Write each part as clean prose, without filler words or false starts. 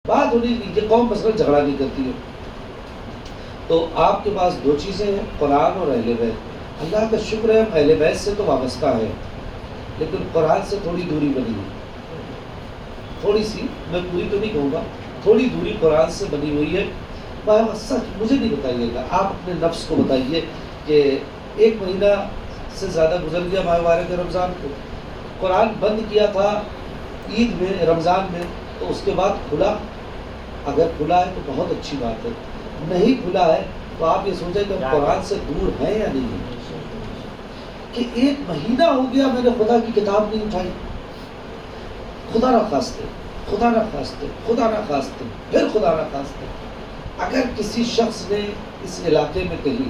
بات ہونی یہ قوم مثلا جھگڑا نہیں کرتی ہے. تو آپ کے پاس دو چیزیں ہیں، قرآن اور اہل بیت. اللہ کا شکر ہے اہل بیت سے تو وابستہ ہے، لیکن قرآن سے تھوڑی دوری بنی ہے، تھوڑی سی، میں پوری تو نہیں کہوں گا، تھوڑی دوری قرآن سے بنی ہوئی ہے. سچ مجھے نہیں بتائیے گا، آپ اپنے نفس کو بتائیے کہ 1 مہینہ سے زیادہ گزر گیا ماہ مبارک رمضان کو، قرآن بند کیا تھا عید میں، رمضان میں، تو اس کے بعد کھلا. اگر کھلا ہے تو بہت اچھی بات ہے، نہیں کھلا ہے تو آپ یہ سوچیں کہ ہم قرآن سے دور ہیں یا نہیں ہیں. کہ 1 مہینہ ہو گیا میں نے خدا کی کتاب نہیں اٹھائی. خدا نہ خواستہ، خدا نہ خواستہ، خدا نہ خواستہ، پھر خدا نہ خواستہ اگر کسی شخص نے اس علاقے میں کہیں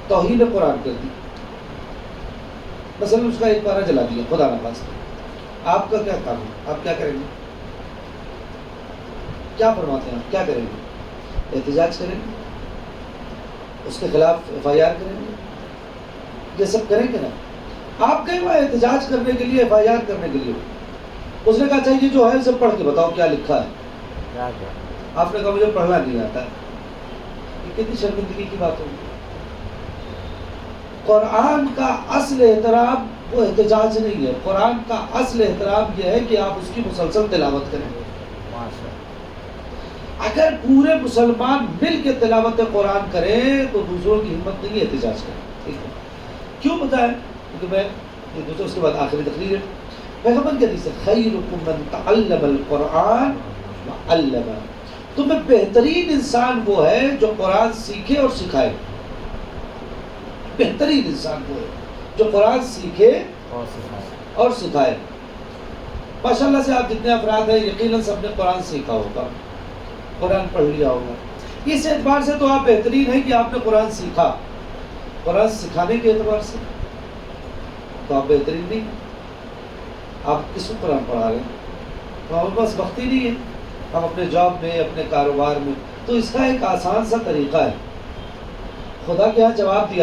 توہین قرآن کر دی، مثلا اس کا ایک پارہ جلا دیا، خدا نہ خواستہ، آپ کا کیا کام ہے؟ آپ کیا کریں گے؟ کیا فرماتے ہیں آپ؟ کیا کریں گے؟ احتجاج کریں گے؟ اس کے خلاف FIR کریں گے؟ یہ سب کریں گے نا. آپ گئے وہاں احتجاج کرنے کے لیے، FIR کرنے کے لیے. اس نے کہا چاہیے جو ہے اسے پڑھ کے بتاؤ کیا لکھا ہے. آپ نے کہا مجھے پڑھنا نہیں آتا ہے. یہ کتنی شرمندگی کی بات ہوگی. قرآن کا اصل احترام وہ احتجاج نہیں ہے. قرآن کا اصل احترام یہ ہے کہ آپ اس کی مسلسل تلاوت کریں. اگر پورے مسلمان مل کے تلاوت قرآن کریں تو دوسروں کی ہمت نہیں احتجاج کریں. ٹھیک ہے، کیوں بتائیں؟ کیونکہ میں یہ دوسروں اس کے بعد آخری تقریر ہے. پیغمبر کی حدیث ہے خیرکم من تعلم القرآن وعلمہ. تمہیں بہترین انسان وہ ہے جو قرآن سیکھے اور سکھائے. بہترین انسان وہ ہے جو قرآن سیکھے اور سکھائے. ماشاء اللہ سے آپ جتنے افراد ہیں یقیناً سب نے قرآن سیکھا ہوگا، قرآن پڑھ لیا ہوگا. اس اعتبار سے تو آپ بہترین ہیں کہ آپ نے قرآن سیکھا. قرآن سکھانے کے اعتبار سے تو آپ بہترین نہیں. آپ کس کو قرآن پڑھا رہے ہیں؟ ہمارے پاس وقت ہی نہیں ہے. ہم اپنے جاب میں، اپنے کاروبار میں. تو اس کا ایک آسان سا طریقہ ہے، خدا کے ہاں جواب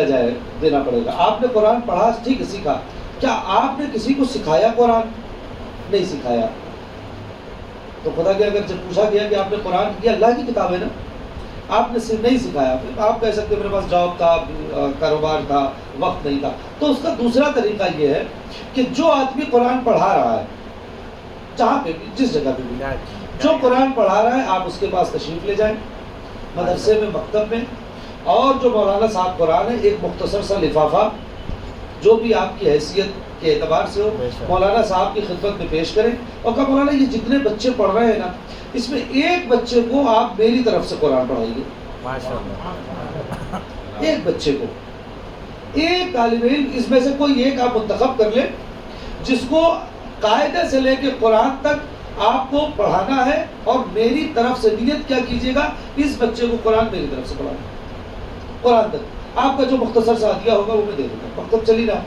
دینا پڑے گا. آپ نے قرآن پڑھا، ٹھیک ہے، سیکھا. کیا آپ نے کسی کو سکھایا قرآن؟ نہیں سکھایا. تو خدا کے اگر جب پوچھا گیا کہ آپ نے قرآن، یہ اللہ کی کتاب ہے نا، آپ نے صرف نہیں سکھایا. آپ کہہ سکتے میرے پاس جاب تھا، کاروبار تھا، وقت نہیں تھا. تو اس کا دوسرا طریقہ یہ ہے کہ جو آدمی قرآن پڑھا رہا ہے، جہاں پہ بھی، جس جگہ پہ بھی، جو قرآن پڑھا رہا ہے، آپ اس کے پاس تشریف لے جائیں، مدرسے میں، مکتب میں. اور جو مولانا صاحب قرآن ہے، ایک مختصر سا لفافہ جو بھی آپ کی حیثیت کے اعتبار سے ہو، مولانا صاحب کی خدمت میں پیش کریں اور کہا مولانا یہ جتنے بچے پڑھ رہے ہیں نا، اس میں ایک بچے کو آپ میری طرف سے قرآن پڑھائیے. ایک بچے کو، ایک طالب علم، اس میں سے کوئی ایک آپ منتخب کر لیں جس کو قاعدے سے لے کے قرآن تک آپ کو پڑھانا ہے، اور میری طرف سے نیت کیا کیجیے گا، اس بچے کو قرآن میری طرف سے پڑھانا. قرآن تک آپ کا جو مختصر سا عطیہ ہوگا وہ میں دے دوں گا. مکتب چلی رہا.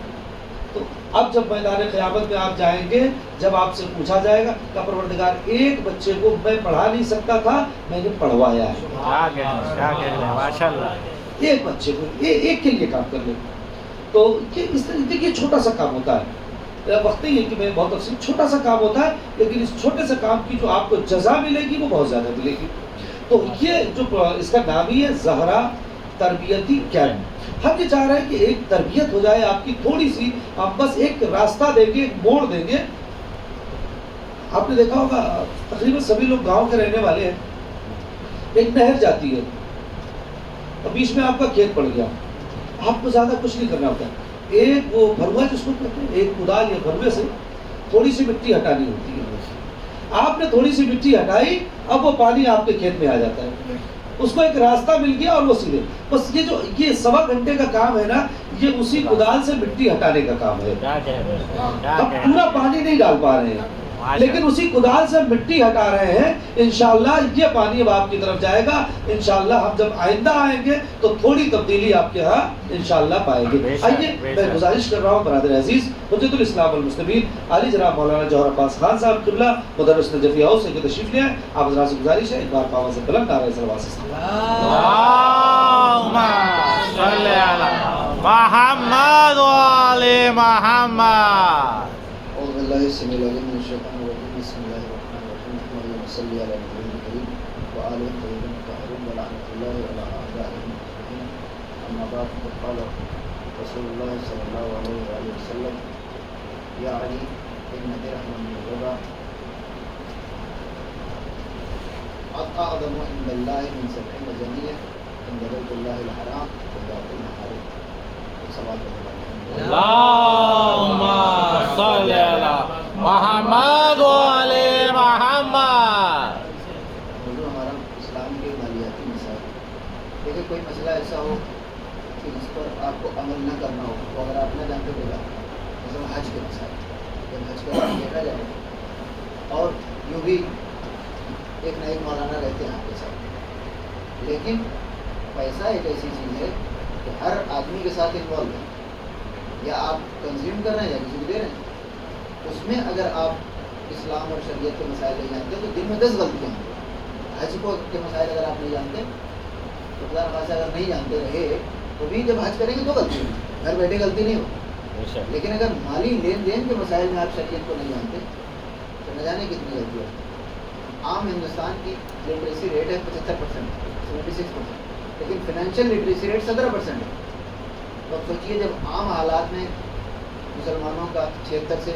تو اب جب میدان قیامت میں آپ جائیں گے، جب آپ سے پوچھا جائے گا کہ پروردگار ایک بچے کو میں پڑھا نہیں سکتا تھا، میں نے پڑھوایا ہے. ایک بچے کو، ایک کے لیے کام کر لیں. تو اس طریقے یہ چھوٹا سا کام ہوتا ہے. وقت نہیں ہے کہ میں بہت تفصیل، چھوٹا سا کام ہوتا ہے، لیکن اس چھوٹے سے کام کی جو آپ کو جزا ملے گی وہ بہت زیادہ ملے گی. تو یہ جو اس کا نام ہی ہے زہرا تربیتی کیمپ. ہم یہ چاہ رہے ہیں کہ ایک تربیت ہو جائے آپ کی تھوڑی سی. ہم بس ایک راستہ دیں گے، ایک موڑ دیں گے. آپ نے دیکھا ہوگا تقریباً سبھی لوگ گاؤں کے رہنے والے ہیں. ایک نہر جاتی ہے اور بیچ میں آپ کا کھیت پڑ گیا. آپ کو زیادہ کچھ نہیں کرنا ہوتا. ایک وہ بھروا جس کو کہتے ہیں، ایک کدال یا بھروے سے تھوڑی سی مٹی ہٹانی ہوتی ہے. آپ نے تھوڑی سی مٹی ہٹائی، اب وہ پانی آپ کے کھیت میں آ جاتا ہے. اس کو ایک راستہ مل گیا اور وہ سیدھے. بس یہ جو یہ 1.25 گھنٹے کا کام ہے نا، یہ اسی کدال سے مٹی ہٹانے کا کام ہے. ہم پورا پانی نہیں ڈال پا رہے ہیں، لیکن اسی کدال سے مٹی ہٹا رہے ہیں. انشاءاللہ یہ پانی اب آپ کی طرف جائے گا. انشاءاللہ ہم جب آئندہ آئیں گے تو تھوڑی تبدیلی آپ کے ہاں انشاءاللہ پائیں گے. آئیے میں گزارش کر رہا ہوں برادر عزیز حجت الاسلام والمسلمین علی جناب مولانا جوہر عباس خان صاحب قبلہ مدرس نجفی ہاؤس سے تشریف لے آئیں. آپ حضرات سے گزارش ہے ایک بار پاون سے بلند نعرہ صلوات سے اللہم صلی علی محمد و آل محمد. اعوذ باللہ السمیع العلیم من الشیطان الرجیم. بسم اللہ الرحمن الرحیم. اللہم صلی علی محمد الكريم وآله الطيبين الطاهرين ولعنة الله على أعدائهم أجمعين. أما بعد فقد قال رسول الله صلى الله عليه وآله وسلم يا علي إن درهما من الربا أعظم عند الله من 70 جنية عند بيت الله الحرام وباقي المحارم. صلوات الله عليه. اللهم صل على محمد وعلى محمد. موضوع ہمارا اسلام کے مالیاتی مسائل. دیکھیں کوئی مسئلہ ایسا ہو کہ جس پر آپ کو عمل نہ کرنا ہو تو اگر آپ نہ جانتے تو مثلا حج کے مسائل، جب حج کا دیکھا جائے اور یوں بھی ایک نہ ایک مولانا رہتے ہیں آپ کے ساتھ، لیکن پیسہ ایک ایسی چیز ہے کہ ہر آدمی کے ساتھ انوالو ہے، یا آپ کنزیوم کر رہے ہیں یا کسی کو دے رہے ہیں. اس میں اگر آپ اسلام اور شریعت کے مسائل نہیں جانتے تو دن میں 10 غلطیاں ہیں. حج کو کے مسائل اگر آپ نہیں جانتے تو خدا نخواستہ اگر نہیں جانتے رہے تو بھی جب حج کریں گے تو غلطی ہوگی، گھر بیٹھے غلطی نہیں ہوگی. لیکن اگر مالی لین دین کے مسائل میں آپ شریعت کو نہیں جانتے تو نہ جانے کتنی غلطی ہوتی. عام ہندوستان کی لٹریسی ریٹ ہے 75%، 76%، لیکن فائنینشیل لٹریسی ریٹ 17% ہے. تو اب سوچیے جب عام حالات میں مسلمانوں کا 76 سے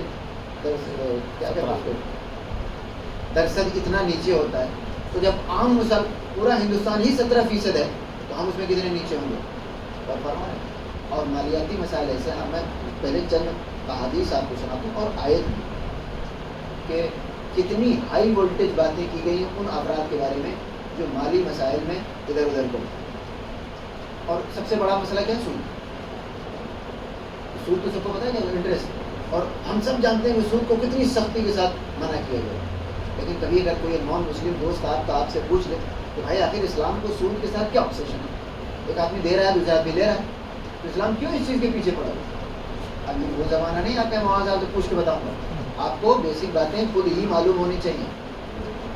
درصد اتنا نیچے ہوتا ہے، تو جب عام پورا ہندوستان ہی 17% ہے تو ہم اس میں کتنے نیچے ہوں گے. اور مالیاتی مسائل ایسے ہیں. میں پہلے چند احادیث آپ کو سناتا ہوں اور آیت کہ کتنی ہائی وولٹیج باتیں کی گئی ہیں ان افراد کے بارے میں جو مالی مسائل میں ادھر ادھر کو. اور سب سے بڑا مسئلہ کیا ہے؟ سود. سود تو سب کو پتہ ہے کہ انٹرسٹ، اور ہم سب جانتے ہیں کہ سود کو کتنی سختی کے ساتھ منع کیا گیا. لیکن کبھی اگر کوئی نان مسلم دوست آپ سے پوچھ لے کہ بھائی آخر اسلام کو سود کے ساتھ کیا آبسیشن ہے؟ ایک آدمی دے رہا ہے دوسرا آدمی لے رہا ہے، تو اسلام کیوں اس چیز کے پیچھے پڑا ہے؟ ابھی وہ زمانہ نہیں آپ کا وہاں سے آپ سے پوچھ کے بتاؤں گا. آپ کو بیسک باتیں خود ہی معلوم ہونی چاہیے،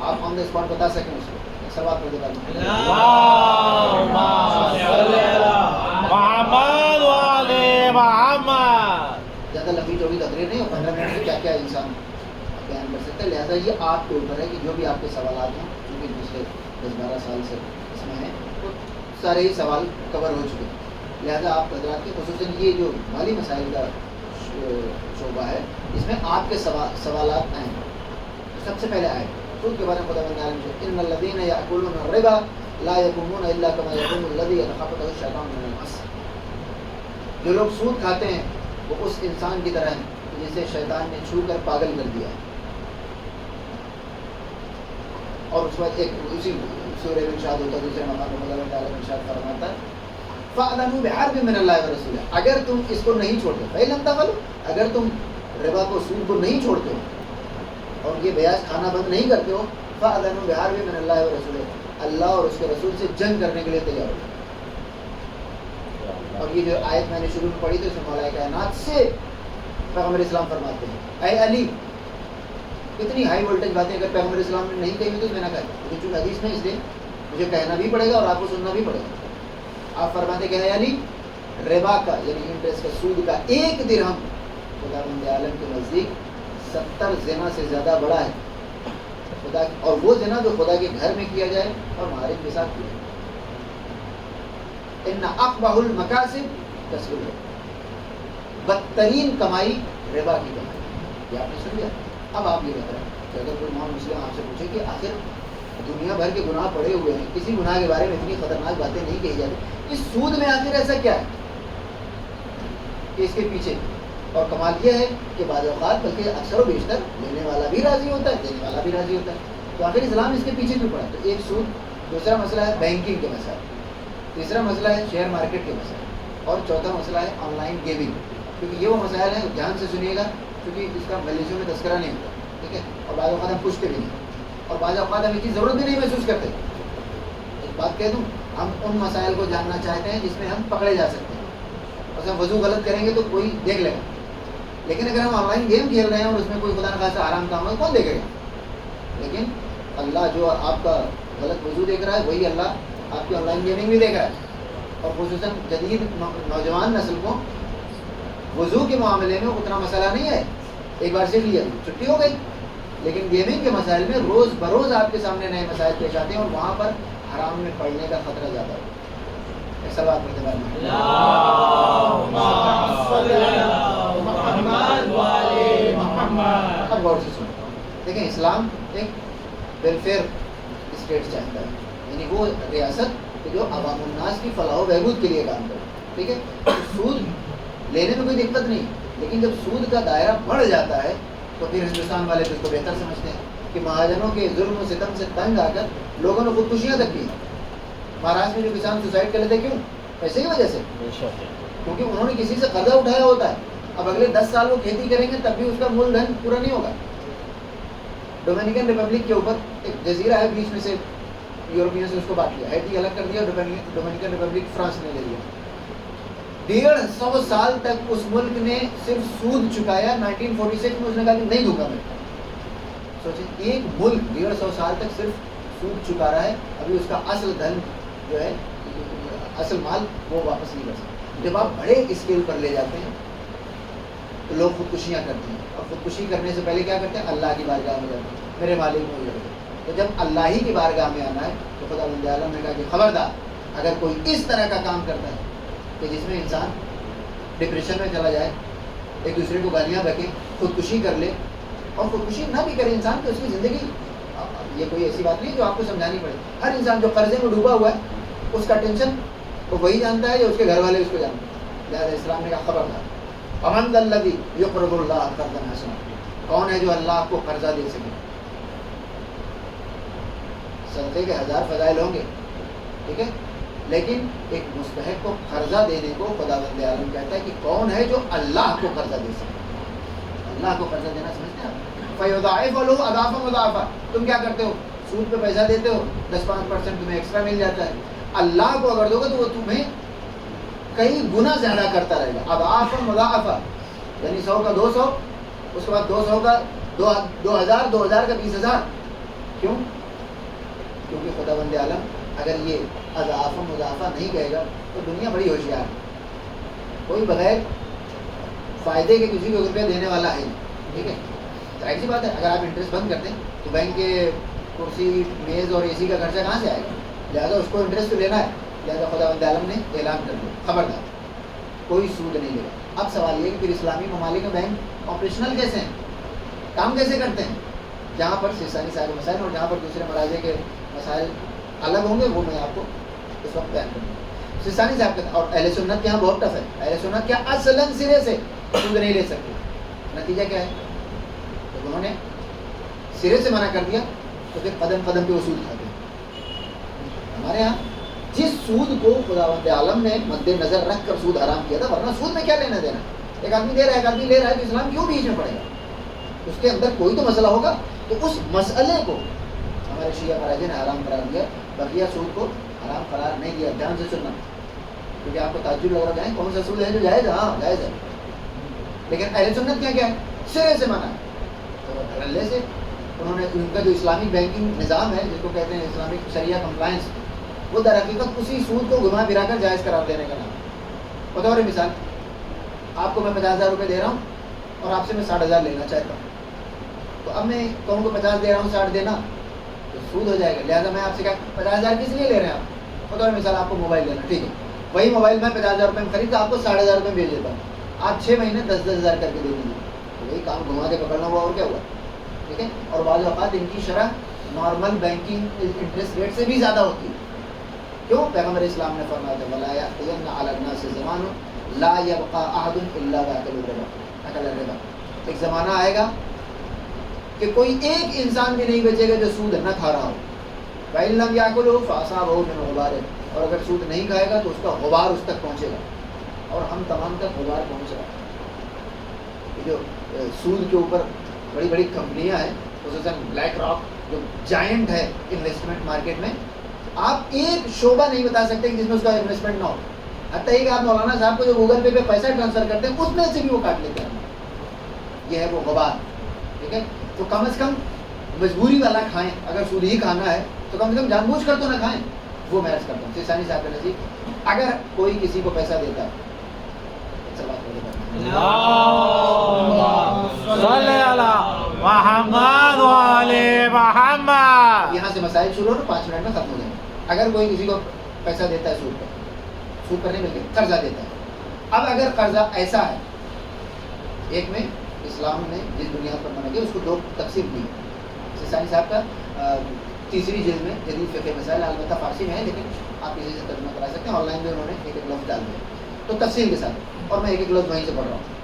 آپ آن دا اسپاٹ بتا سکیں اس کو. سوال پڑھ دیتا ہوں. محمد وعلى محمد. زیادہ لمبی چوڑی تقریر نہیں ہو، 15 منٹ میں کیا کیا انسان بیان کر سکتا ہے. لہٰذا یہ آپ کے اوپر ہے کہ جو بھی آپ کے سوالات ہیں، کیونکہ پچھلے 10-12 سال سے اس میں ہیں تو سارے ہی سوال کور ہو چکے ہیں. لہٰذا آپ حضرات کے خصوصاً یہ جو مالی مسائل کا شعبہ ہے اس میں آپ کے سوالات آئیں. سب سے پہلے آئے سود کے بارے میں خدا بند عالم ان الذین یأکلون الربا لا یقومون الا کما یقوم الذی یتخبطہ الشیطان من المس. جو لوگ سود کھاتے ہیں وہ اس انسان کی طرح ہیں جسے شیطان نے چھو کر پاگل کر دیا ہے. اور اس بعد ایک اسی سورہ میں ارشاد ہوتا ہے، دوسرے مقام پر اللہ تعالیٰ ارشاد فرماتا ہے فَأْذَنُوا بِحَرْبٍ مِّنَ اللَّهِ وَرَسُولِهِ. اگر تم اس کو نہیں چھوڑتے، فَإِن لَمْ تَفْعَلُوا، اگر تم ربا کو سود کو نہیں چھوڑتے ہو اور یہ بیاج کھانا بند نہیں کرتے ہو، فَأْذَنُوا بِحَرْبٍ مِّنَ اللَّهِ وَرَسُولِهِ، اللہ اور اس کے رسول سے جنگ کرنے کے لیے تیار ہو. اور یہ جو آیت میں نے شروع میں پڑھی تھی اس میں مولا کائنات سے پیغمبر اسلام فرماتے ہیں اے علی. اتنی ہائی وولٹیج باتیں اگر پیغمبر اسلام نے نہیں کہی ہوئی تو میں نہ کہتا، لیکن چونکہ حدیث میں اس لیے مجھے کہنا بھی پڑے گا اور آپ کو سننا بھی پڑے گا. آپ فرماتے کہ اے علی ربا کا یعنی انٹرسٹ کا سود کا 1 درہم خدا بند عالم کے نزدیک 70 زنا سے زیادہ بڑا ہے. خدا اور وہ زنا جو خدا کے گھر میں کیا جائے اور محارم کے ساتھ کیا جائے. ان اقبح المکاسب کسب الربا، بدترین کمائی ربا کی کمائی. یہ آپ نے سن لیا. اب آپ یہ بتائیں کہ اگر کوئی نان مسلم آپ سے پوچھے کہ آخر دنیا بھر کے گناہ پڑے ہوئے ہیں، کسی گناہ کے بارے میں اتنی خطرناک باتیں نہیں کہی جاتی، اس سود میں آخر ایسا کیا ہے کہ اس کے پیچھے؟ اور کمال یہ ہے کہ بعض اوقات بلکہ اکثر و بیشتر لینے والا بھی راضی ہوتا ہے، دینے والا بھی راضی ہوتا ہے. تو آخر اسلام اس کے پیچھے کیوں پڑا؟ تو ایک سود، دوسرا مسئلہ ہے بینکنگ کے مسائل، تیسرا مسئلہ ہے شیئر مارکیٹ کے مسائل، اور چوتھا مسئلہ ہے آن لائن گیمنگ. کیونکہ یہ وہ مسائل ہیں دھیان سے سنیے گا کیونکہ اس کا ملیشیوں میں تذکرہ نہیں ہوتا. ٹھیک ہے. اور بعض اوقات ہم پوچھتے بھی نہیں، اور بعض اوقات ہم اس کی ضرورت بھی نہیں محسوس کرتے. ایک بات کہہ دوں، ہم ان مسائل کو جاننا چاہتے ہیں جس میں ہم پکڑے جا سکتے ہیں. اور ہم وضو غلط کریں گے تو کوئی دیکھ لے گا، لیکن اگر ہم آن لائن گیم کھیل رہے ہیں اور اس میں کوئی خدا نخواستہ آرام کام ہے کون دیکھے گا؟ لیکن اللہ جو آپ کا غلط وضو دیکھ رہا ہے وہی اللہ آپ کی آن لائن گیمنگ بھی دیکھ رہا ہے. اور خصوصاً جدید نوجوان نسل کو وضو کے معاملے میں اتنا مسئلہ نہیں ہے. ایک بار سیکھ لیا چھٹی ہو گئی. لیکن گیمنگ کے مسائل میں روز بروز آپ کے سامنے نئے مسائل پیش آتے ہیں اور وہاں پر حرام میں پڑنے کا خطرہ زیادہ ہوتا ہے. ایک سوال پڑھتے ہیں اب غور سے سنو. دیکھیں اسلام ایک ویلفیئر اسٹیٹ چاہتا ہے, یعنی وہ ریاست کہ جو عوام الناس کی فلاح و بہبود کے لیے کام کرے. ٹھیک ہے, تو سود لینے میں کوئی دقت نہیں, لیکن جب سود کا دائرہ بڑھ جاتا ہے تو پھر ہندوستان والے اس کو بہتر سمجھتے ہیں کہ مہاجنوں کے ظلم و ستم سے تنگ آ کر لوگوں نے خودکشیاں تک کی. مہاراشٹر میں جو کسان سوسائڈ کر لیتے کیوں؟ پیسے کی وجہ سے, کیونکہ انہوں نے کسی سے قرضہ اٹھایا ہوتا ہے. اب اگلے 10 سال وہ کھیتی کریں گے تب بھی اس کا مول دھن پورا نہیں ہوگا. ڈومینیکن ریپبلک کے اوپر ایک جزیرہ ہے, بیچ میں سے یورپین سے اس کو بانٹ لیا, ہیٹی الگ کر دیا, ڈومینیکن ریپبلک فرانس نے لے لیا. 150 سال تک اس ملک نے صرف سود چکایا. 1946 میں اس نے کہا کہ نہیں دوں گا میں. سوچیں, ایک ملک 150 سال تک صرف سود چکا رہا ہے, ابھی اس کا اصل دھن جو ہے, اصل مال وہ واپس نہیں کر سکتا. جب آپ بڑے اسکیل پر لے جاتے ہیں تو لوگ خودکشیاں کرتے ہیں, اور خودکشی کرنے سے پہلے کیا کرتے ہیں؟ اللہ کی بارگاہ میں جاتے ہیں, میرے مالک میں جاتے ہیں. تو جب اللہ ہی کی بارگاہ میں آنا ہے تو خدا بند عالم نے کہا کہ خبردار, اگر کوئی اس طرح کا کام کرتا ہے کہ جس میں انسان ڈپریشن میں چلا جائے, ایک دوسرے کو گالیاں بکے, خودکشی کر لے, اور خودکشی نہ بھی کرے انسان تو اس کی زندگی, یہ کوئی ایسی بات نہیں جو آپ کو سمجھانی پڑے. ہر انسان جو قرضے میں ڈوبا ہوا ہے اس کا ٹینشن وہ وہی جانتا ہے یا اس کے گھر والے اس کو جانتے ہیں. لہٰذا اسلام نے کہا خبردار, امن الذی یقرض اللہ قرضا حسنا, کون ہے جو اللہ کو قرضہ دے سکے؟ صدقے کے 1000 فضائل ہوں گے, ٹھیک ہے, لیکن ایک مستحق کو قرضہ دینے کو خداوند عالم کہتا ہے کہ کون ہے جو اللہ کو قرضہ دے سکے. اللہ کو قرضہ دینا سمجھتے ہیں آپ؟ فَيُضَاعِفُ لَهُ أَضْعَافًا مُضَاعَفَةً. تم کیا کرتے ہو؟ سود پہ پیسہ دیتے ہو, 10-5% تمہیں ایکسٹرا مل جاتا ہے. اللہ کو اگر دو گے تو وہ تمہیں کئی گنا زیادہ کرتا رہے گا. اضعافا مضاعفہ, یعنی 100 کا 200, اس کے بعد 200 کا 2000, 2000 کا 20,000. کیوں؟ کیونکہ خداوند عالم اگر یہ اضعافا مضاعفہ نہیں کہے گا تو دنیا بڑی ہوشیار ہے. کوئی بغیر فائدے کے کسی کو روپیہ دینے والا ہے, ٹھیک ہے. ظاہر سی بات ہے, اگر آپ انٹرسٹ بند کرتے ہیں تو بینک کے کرسی, میز اور اے سی کا خرچہ کہاں سے آئے گا؟ لہٰذا اس کو انٹرسٹ لینا ہے. لہٰذا خداوند عالم نے اعلان کر دیا خبردار کوئی سود نہیں لے گا. اب سوال یہ کہ پھر اسلامی ممالک میں بینک آپریشنل کیسے ہیں, کام کیسے کرتے ہیں؟ جہاں پر سیستانی صاحب مسائل اور جہاں پر دوسرے مراجع کے مسائل الگ ہوں گے وہ میں آپ کو اس وقت بیان کروں گا. سیستانی صاحب کا اور اہل سنت کے یہاں بہت ٹف ہے. اہل سنت کیا اصلاً سرے سے سود نہیں لے سکتے. نتیجہ کیا ہے؟ تو انہوں نے سرے سے منع کر دیا تو پھر قدم قدم پہ وہ سود کھاتے ہیں. ہمارے یہاں جس سود کو خداوند عالم نے مد نظر رکھ کر سود حرام کیا تھا, ورنہ سود میں کیا لینا دینا, ایک آدمی دے رہا ہے ایک آدمی لے رہا ہے, تو اسلام کیوں بیچ میں پڑے گا؟ اس کے اندر کوئی تو مسئلہ ہوگا. تو اس مسئلے کو ہمارے شیعہ مراجع نے حرام قرار دیا, بقیہ سود کو حرام قرار نہیں دیا. دھیان سے سننا, کیونکہ آپ کو تعجب لگ رہا ہے کون سا سود ہے جو جائز ہے. ہاں جائز ہے, لیکن اہل سنت کیا ہے؟ سرے سے منع. تو اللہ سے انہوں نے ان کا جو اسلامک بینکنگ نظام ہے جس کو کہتے ہیں اسلامک شریعہ کمپلائنس, وہ در حقیقت اسی سود کو گھما پھرا کر جائز قرار دینے کا نام. بطور مثال, آپ کو میں 50,000 روپے دے رہا ہوں اور آپ سے میں 60,000 لینا چاہتا ہوں, تو اب میں کہوں کو 50 دے رہا ہوں 60 دینا تو سود ہو جائے گا. لہٰذا میں آپ سے کہا 50,000 کس لیے لے رہے ہیں آپ؟ بطور مثال آپ کو موبائل لینا, ٹھیک ہے, وہی موبائل میں 50,000 روپے میں خرید, آپ کو 60,000 روپے بھیج دیتا ہوں, آپ 6 مہینے 10,000 کر کے دے دیجیے. وہی کام گھما کے پکڑنا ہوا اور کیا ہوا, ٹھیک ہے. اور بعض اوقات ان کی شرح نارمل بینکنگ انٹرسٹ ریٹ سے بھی زیادہ ہوتی ہے. کیوں؟ پیغمبر اسلام نے فرمایا تھا وَلَا يَأْتِيَنَّ عَلَى النَّاسِ زَمَانٌ لَا يَبْقَىٰ أَحَدٌ إِلَّا وَيَأْكُلُ الرِّبَا. ایک زمانہ آئے گا کہ کوئی ایک انسان بھی نہیں بچے گا جو سود نہ کھا رہا ہو. وَإِن لَّمْ يَأْكُلْهُ فَأَصَابَهُ مِنْهُ غُبَارٌ, اور اگر سود نہیں کھائے گا تو اس کا غبار اس تک پہنچے گا, اور ہم تمام تک غبار پہنچ رہا ہے. جو سود کے اوپر بڑی بڑی کمپنیاں ہیں, خصوصاً بلیک راک جو جائنٹ ہے انویسٹمنٹ مارکیٹ میں, آپ ایک شعبہ نہیں بتا سکتے کہ جس میں اس کا انویسٹمنٹ نہ ہو. حتیٰ کہ آپ مولانا صاحب کو جو گوگل پے پہ پیسہ ٹرانسفر کرتے ہیں اس میں سے بھی وہ کاٹ لیتے ہیں. یہ ہے وہ غبار, ٹھیک ہے. تو کم از کم مجبوری والا کھائیں, اگر سود ہی کھانا ہے تو کم سے کم جان بوجھ کر تو نہ کھائیں. وہ میں عرض کرتا ہوں سیستانی صاحب کا نصیب, اگر کوئی کسی کو پیسہ دیتا ہے, اللہم صلی علی محمد وآل محمد. یہاں سے مسائل شروع ہو 5 منٹ میں ختم ہو جائیں گے. اگر کوئی کسی کو پیسہ دیتا ہے سود پر نہیں بلکہ قرضہ دیتا ہے. اب اگر قرضہ ایسا ہے، ایک میں اسلام نے جس بنیاد پر منع کیا اس کو 2 تقسیم دی. ثانی صاحب کا 3ری جلد میں جدید فقہ مسائل، البتہ فارسی میں ہے لیکن آپ کسی سے ترجمہ کرا سکتے ہیں. آن لائن میں انہوں نے ایک لفظ ڈال دیا تو تفصیل کے ساتھ، اور میں ایک لفظ وہیں سے پڑھ رہا ہوں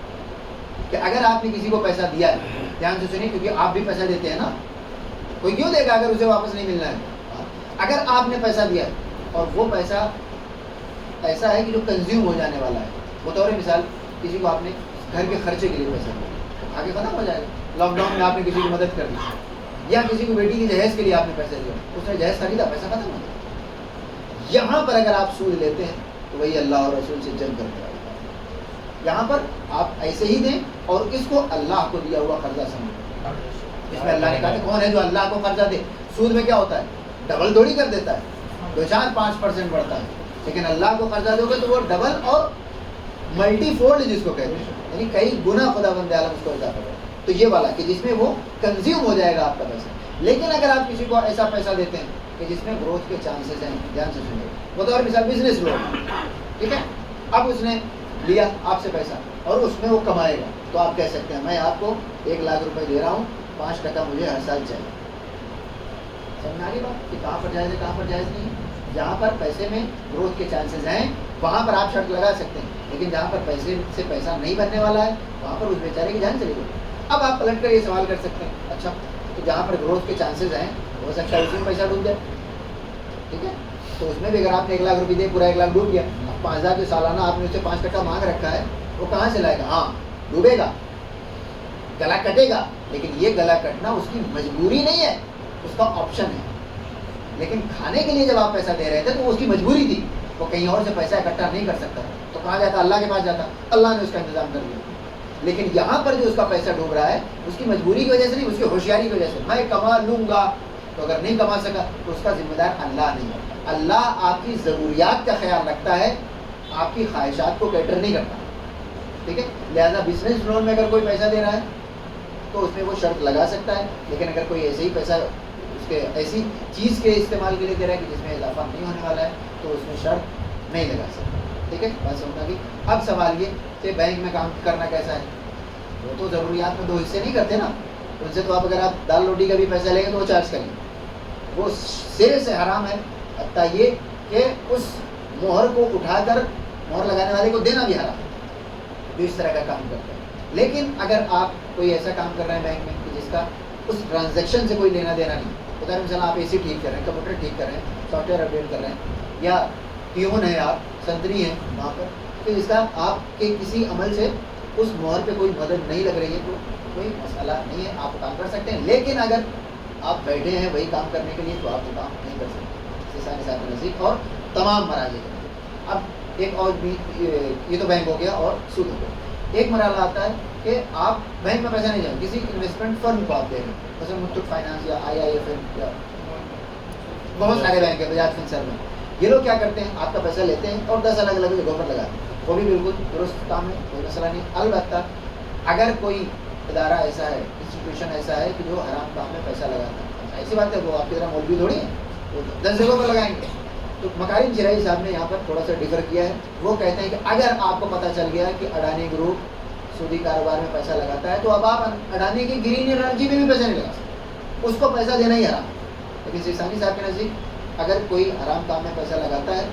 کہ اگر آپ نے کسی کو پیسہ دیا ہے، دھیان سے سنیں کیونکہ آپ بھی پیسہ دیتے ہیں نا، کوئی کیوں دے گا اگر اسے واپس نہیں ملنا ہے. اگر آپ نے پیسہ دیا ہے اور وہ پیسہ ایسا ہے کہ جو کنزیوم ہو جانے والا ہے، بطور مثال کسی کو آپ نے گھر کے خرچے کے لیے پیسہ دیا، آگے ختم ہو جائے گا. لاک ڈاؤن میں آپ نے کسی کی مدد کر دی، یا کسی کو بیٹی کی جہیز کے لیے آپ نے پیسہ دیا، اس نے جہیز خریدا، پیسہ ختم ہو گیا. یہاں پر اگر آپ سود لیتے ہیں تو وہی اللہ اور رسول سے جنگ کرتے ہیں. یہاں پر آپ ایسے ہی دیں اور اس کو اللہ کو دیا ہوا قرضہ سمجھیں. اس میں اللہ نے کہا کہ کون ہے جو اللہ کو قرضہ دے. سود میں کیا ہوتا ہے؟ ڈبل دوڑی کر دیتا ہے، 2-4-5% بڑھتا ہے. لیکن اللہ کو قرضہ دو گے تو وہ ڈبل اور ملٹی فولڈ جس کو کہتے ہیں، یعنی کئی گنا خدا بند عالم اس کو اضافہ کرے. تو یہ والا کہ جس میں وہ کنزیوم ہو جائے گا آپ کا پیسہ. لیکن اگر آپ کسی کو ایسا پیسہ دیتے ہیں کہ جس میں گروتھ کے چانسز ہیں، دھیان سے سنیے، بطور مثال بزنس لون، ٹھیک ہے، اب اس نے لیا آپ سے پیسہ اور اس میں وہ کمائے گا، تو آپ کہہ سکتے ہیں میں آپ کو 1 لاکھ روپے دے رہا ہوں، 5% مجھے ہر سال چاہیے. سمجھ آ گئی بات کہ کہاں پر جائز ہے کہاں پر جائز نہیں ہے. جہاں پر پیسے میں گروتھ کے چانسز ہیں وہاں پر آپ شرط لگا سکتے ہیں، لیکن جہاں پر پیسے سے پیسہ نہیں بننے والا ہے وہاں پر اس بیچارے کی جان چلی گئی. اب آپ پلٹ کر یہ سوال کر سکتے ہیں، اچھا تو جہاں پر گروتھ کے چانسز ہیں ہو سکتا ہے اسی میں پیسہ ڈوب جائے، ٹھیک ہے، تو اس میں بھی اگر آپ نے 1 لاکھ روپئے دے پورا 1 لاکھ ڈوب گیا. اب 5,000 جو سالانہ آپ نے اس سے 5% مانگ رکھا ہے وہ کہاں سے لائے گا؟ ہاں ڈوبے گا، گلا کٹے گا، لیکن یہ گلا کٹنا اس کی مجبوری نہیں ہے، اس کا آپشن ہے. لیکن کھانے کے لیے جب آپ پیسہ دے رہے تھے تو وہ اس کی مجبوری تھی، وہ کہیں اور سے پیسہ اکٹھا نہیں کر سکتا، تو کہاں جاتا؟ اللہ کے پاس جاتا، اللہ نے اس کا انتظام کر دیا. لیکن یہاں پر جو اس کا پیسہ ڈوب رہا ہے اس کی مجبوری کی وجہ سے نہیں، اس کی ہوشیاری کی وجہ سے. میں کما لوں گا، تو اگر نہیں کما سکا تو اس کا ذمہ دار اللہ نہیں ہے. اللہ آپ کی ضروریات کا خیال رکھتا ہے، آپ کی خواہشات کو کیٹر نہیں کرتا، ٹھیک ہے. لہذا بزنس لون میں اگر کوئی پیسہ دے رہا ہے تو اس میں وہ شرط لگا سکتا ہے، لیکن اگر کوئی ایسے ہی پیسہ اس کے ایسی چیز کے استعمال کے لیے دے رہا ہے کہ جس میں اضافہ نہیں ہونے والا ہے تو اس میں شرط نہیں لگا سکتا، ٹھیک ہے. بات سمجھنا بھی. اب سوال یہ کہ بینک میں کام کرنا کیسا ہے؟ وہ تو ضروریات میں 2 حصے نہیں کرتے نا، ان سے تو آپ اگر آپ دال روٹی کا بھی پیسہ لیں گے تو وہ چارج کریں گے. وہ سرے سے حرام ہے، حتیٰ یہ کہ اس مہر کو اٹھا کر مہر لگانے والے کو دینا بھی حرام ہے جو اس طرح کا کام کرتا ہے. لیکن اگر آپ کوئی ایسا کام کر رہے ہیں بینک میں کہ جس کا اس ٹرانزیکشن سے کوئی لینا دینا نہیں، خدا مثلا آپ اے سی ٹھیک کر رہے ہیں، کمپیوٹر ٹھیک کر رہے ہیں، سافٹ ویئر اپڈیٹ کر رہے ہیں، یا پیون ہے آپ، سنتری ہیں وہاں پر، تو اس کا آپ کے کسی عمل سے اس مہر پہ کوئی مدد نہیں لگ رہی ہے تو کوئی مسئلہ نہیں ہے، آپ کام کر سکتے ہیں. لیکن اگر آپ بیٹھے ہیں وہی کام کرنے کے لیے تو آپ وہ کام نہیں کر سکتے. سانی صاحب نزدیک اور تمام مراحل. اب ایک اور بھی، یہ تو بینک ہو گیا اور سود ہو گیا. ایک مرحلہ آتا ہے کہ آپ بینک میں پیسہ نہیں جائیں، کسی انویسٹمنٹ فرم کو آپ دے رہے ہیں، مثلا متحد فائنانس یا IIFL یا بہت سارے بینک ہیں، بجاج فنسرو میں. یہ لوگ کیا کرتے ہیں؟ آپ کا پیسہ لیتے ہیں اور 10 الگ الگ جگہوں پر لگاتے ہیں. وہ بھی بالکل درست کام ہے، کوئی مسئلہ نہیں. البتہ اگر کوئی ادارہ ایسا ہے، انسٹیٹیوشن ایسا ہے کہ جو حرام کام میں پیسہ لگاتا ہے، ایسی بات ہے وہ آپ کی طرح مولوی تھوڑی ہے، وہ 10 جگہوں پر لگائیں گے. تو مکارم چرائی صاحب نے یہاں پر تھوڑا سا ڈفر کیا ہے. وہ کہتے ہیں کہ اگر آپ کو پتہ چل گیا کہ اڈانی گروپ سودی کاروبار میں پیسہ لگاتا ہے تو اب آپ اڈانی کی گرین انرجی میں بھی پیسہ نہیں لگا سکتے، اس کو پیسہ دینا ہی حرام. لیکن ثانی صاحب کے نزدیک اگر کوئی حرام کام میں پیسہ لگاتا ہے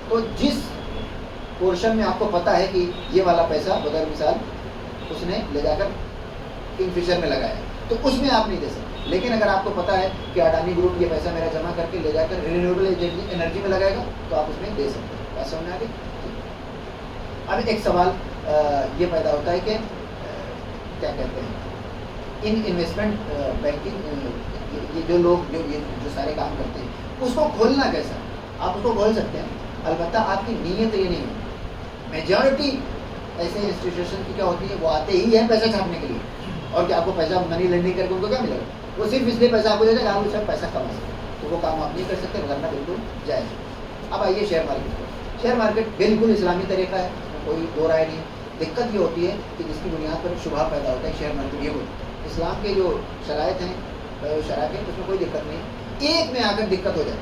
تو جس پورشن میں آپ کو پتہ ہے کہ یہ والا پیسہ بغیر مثال اس نے لے جا کر کنگ فشر میں لگایا ہے تو اس میں آپ نہیں دے سکتے. لیکن اگر آپ کو پتہ ہے کہ اڈانی گروپ یہ پیسہ میرا جمع کر کے لے جا کر رینیویبل انرجی میں لگائے گا تو آپ اس میں دے سکتے ہیں. بات سمجھ میں آ گئی. اب ایک سوال یہ پیدا ہوتا ہے کہ کیا کہتے ہیں ان انویسٹمنٹ بینکنگ یہ جو لوگ جو سارے کام کرتے ہیں اس کو کھولنا کیسا؟ آپ اس کو کھول سکتے ہیں، البتہ آپ کی نیت یہ نہیں ہے. میجورٹی ایسے انسٹیٹیوشن کی کیا ہوتی ہے، وہ آتے ہی ہیں پیسہ چھاپنے کے لیے، اور کہ آپ کو پیسہ منی لینڈنگ کر کے ان کو کیا ملے گا؟ وہ صرف اس لیے پیسہ آپ کو دے دیں آپ اس سے پیسہ کما سکتے، تو وہ کام آپ نہیں کر سکتے، ورنہ بالکل جائز. اب آئیے شیئر مارکیٹ کو. شیئر مارکیٹ بالکل اسلامی طریقہ ہے، کوئی دو رائے نہیں. دقت یہ ہوتی ہے کہ جس کی بنیاد پر شبہ پیدا ہوتا ہے شیئر مارکیٹ یہ ہوتی ہے اسلام کے جو شرائط ہیں شرائط ہیں اس میں کوئی دقت نہیں، ایک میں آ کر دقت ہو جائے،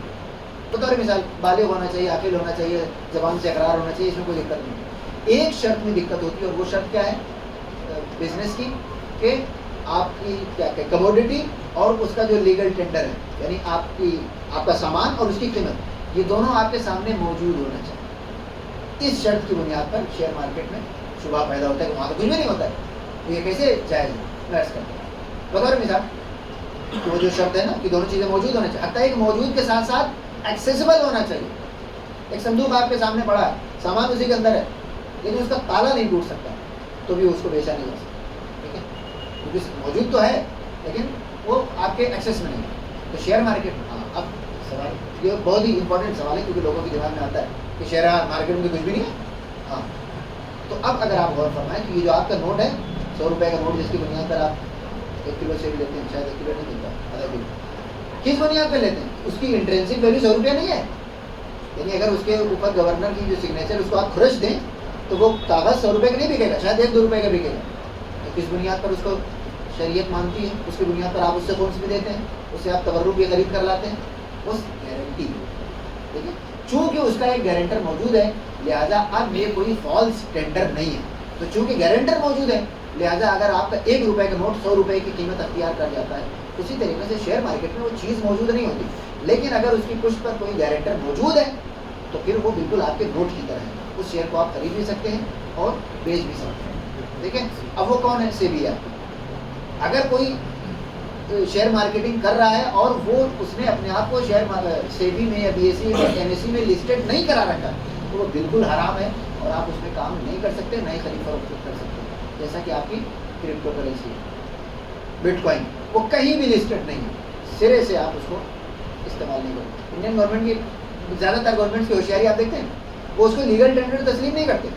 بطور مثال بالغ ہونا چاہیے، عاقل ہونا چاہیے، زبان سے اقرار ہونا چاہیے، اس میں کوئی دقت نہیں، ایک شرط میں دقت ہوتی ہے اور وہ شرط کیا ہے بزنس کی، کہ آپ کی کیا کہ کموڈیٹی اور اس کا جو لیگل ٹینڈر ہے، یعنی آپ کا سامان اور اس کی قیمت، یہ دونوں آپ کے سامنے موجود ہونا چاہیے۔ اس شرط کی بنیاد پر شیئر مارکیٹ میں شبہ پیدا ہوتا ہے کہ وہاں تو کچھ بھی نہیں ہوتا ہے، تو یہ کیسے جائز ہے کرتے ہیں؟ بطور مثال کہ وہ جو شرط ہے نا کہ دونوں چیزیں موجود ہونا چاہیے، حتیٰ ایک موجود کے ساتھ ساتھ ایکسیسیبل ہونا چاہیے۔ ایک صندوق آپ کے سامنے پڑا ہے، سامان اسی کے اندر ہے، لیکن اس کا تالا نہیں ٹوٹ سکتا، تو بھی اس کو بیچا نہیں جا سکتا، ٹھیک ہے، کیونکہ موجود تو ہے لیکن وہ آپ کے ایکسیس میں نہیں ہے۔ تو شیئر مارکیٹ، ہاں اب سوال یہ بہت ہی امپورٹنٹ سوال ہے کیونکہ لوگوں کے دماغ میں آتا ہے کہ شیئر مارکیٹ میں کچھ بھی نہیں ہے۔ ہاں تو اب اگر آپ غور فرمائیں کہ یہ جو آپ کا نوٹ ہے 100 روپے کا نوٹ، جس کی بنیاد پر آپ 1 کلو سے بھی لیتے ہیں، شاید 1 کلو نہیں ملتا، آدھا کلو، کس بنیاد پہ لیتے ہیں؟ اس کی انٹرینسک ویلیو 100 روپیہ نہیں ہے، یعنی اگر اس کے اوپر گورنر کی جو سگنیچر اس کو آپ خرچ دیں تو وہ کاغذ 100 روپے کا نہیں بکے گا، شاید 1-2 روپے کا بکے گا۔ تو کس بنیاد پر اس کو شریعت مانتی ہے؟ اس کی بنیاد پر آپ اس سے خرچ بھی دیتے ہیں، اس سے آپ تبرک بھی خرید کر لاتے ہیں، اس گارنٹی، ٹھیک ہے، چونکہ اس کا ایک گارنٹر موجود ہے لہٰذا اب یہ کوئی فالس ٹینڈر نہیں ہے۔ تو چونکہ گارنٹر موجود ہے لہٰذا اگر آپ کا 1 روپے کا نوٹ 100 روپے کی قیمت اختیار کر جاتا ہے، اسی طریقے سے شیئر مارکیٹ میں وہ چیز موجود نہیں ہوتی، لیکن اگر اس کی پشت پر کوئی گارنٹر موجود ہے تو پھر وہ بالکل آپ کے نوٹ کی طرح ہے، اس شیئر کو آپ خرید بھی سکتے ہیں اور بیچ بھی سکتے ہیں، ٹھیک ہے۔ اب وہ کون ہے؟ سیبی ہے۔ اگر کوئی شیئر مارکیٹنگ کر رہا ہے اور وہ اس نے اپنے آپ کو شیئر سیبی میں یا بی ایس سی میں ایم ایس سی میں لسٹڈ نہیں کرا رکھا تو وہ بالکل حرام ہے اور آپ اس میں کام نہیں کر سکتے، نہ ہی خرید فروخت کر سکتے، جیسا کہ آپ کی کرپٹو کرنسی ہے، بٹ کوائن، وہ کہیں بھی لسٹڈ نہیں ہے، سرے سے آپ اس کو استعمال نہیں کرتے۔ انڈین گورنمنٹ کی زیادہ تر گورنمنٹ کی ہوشیاری آپ دیکھتے ہیں، وہ اس کو لیگل ٹینڈر تسلیم نہیں کرتے،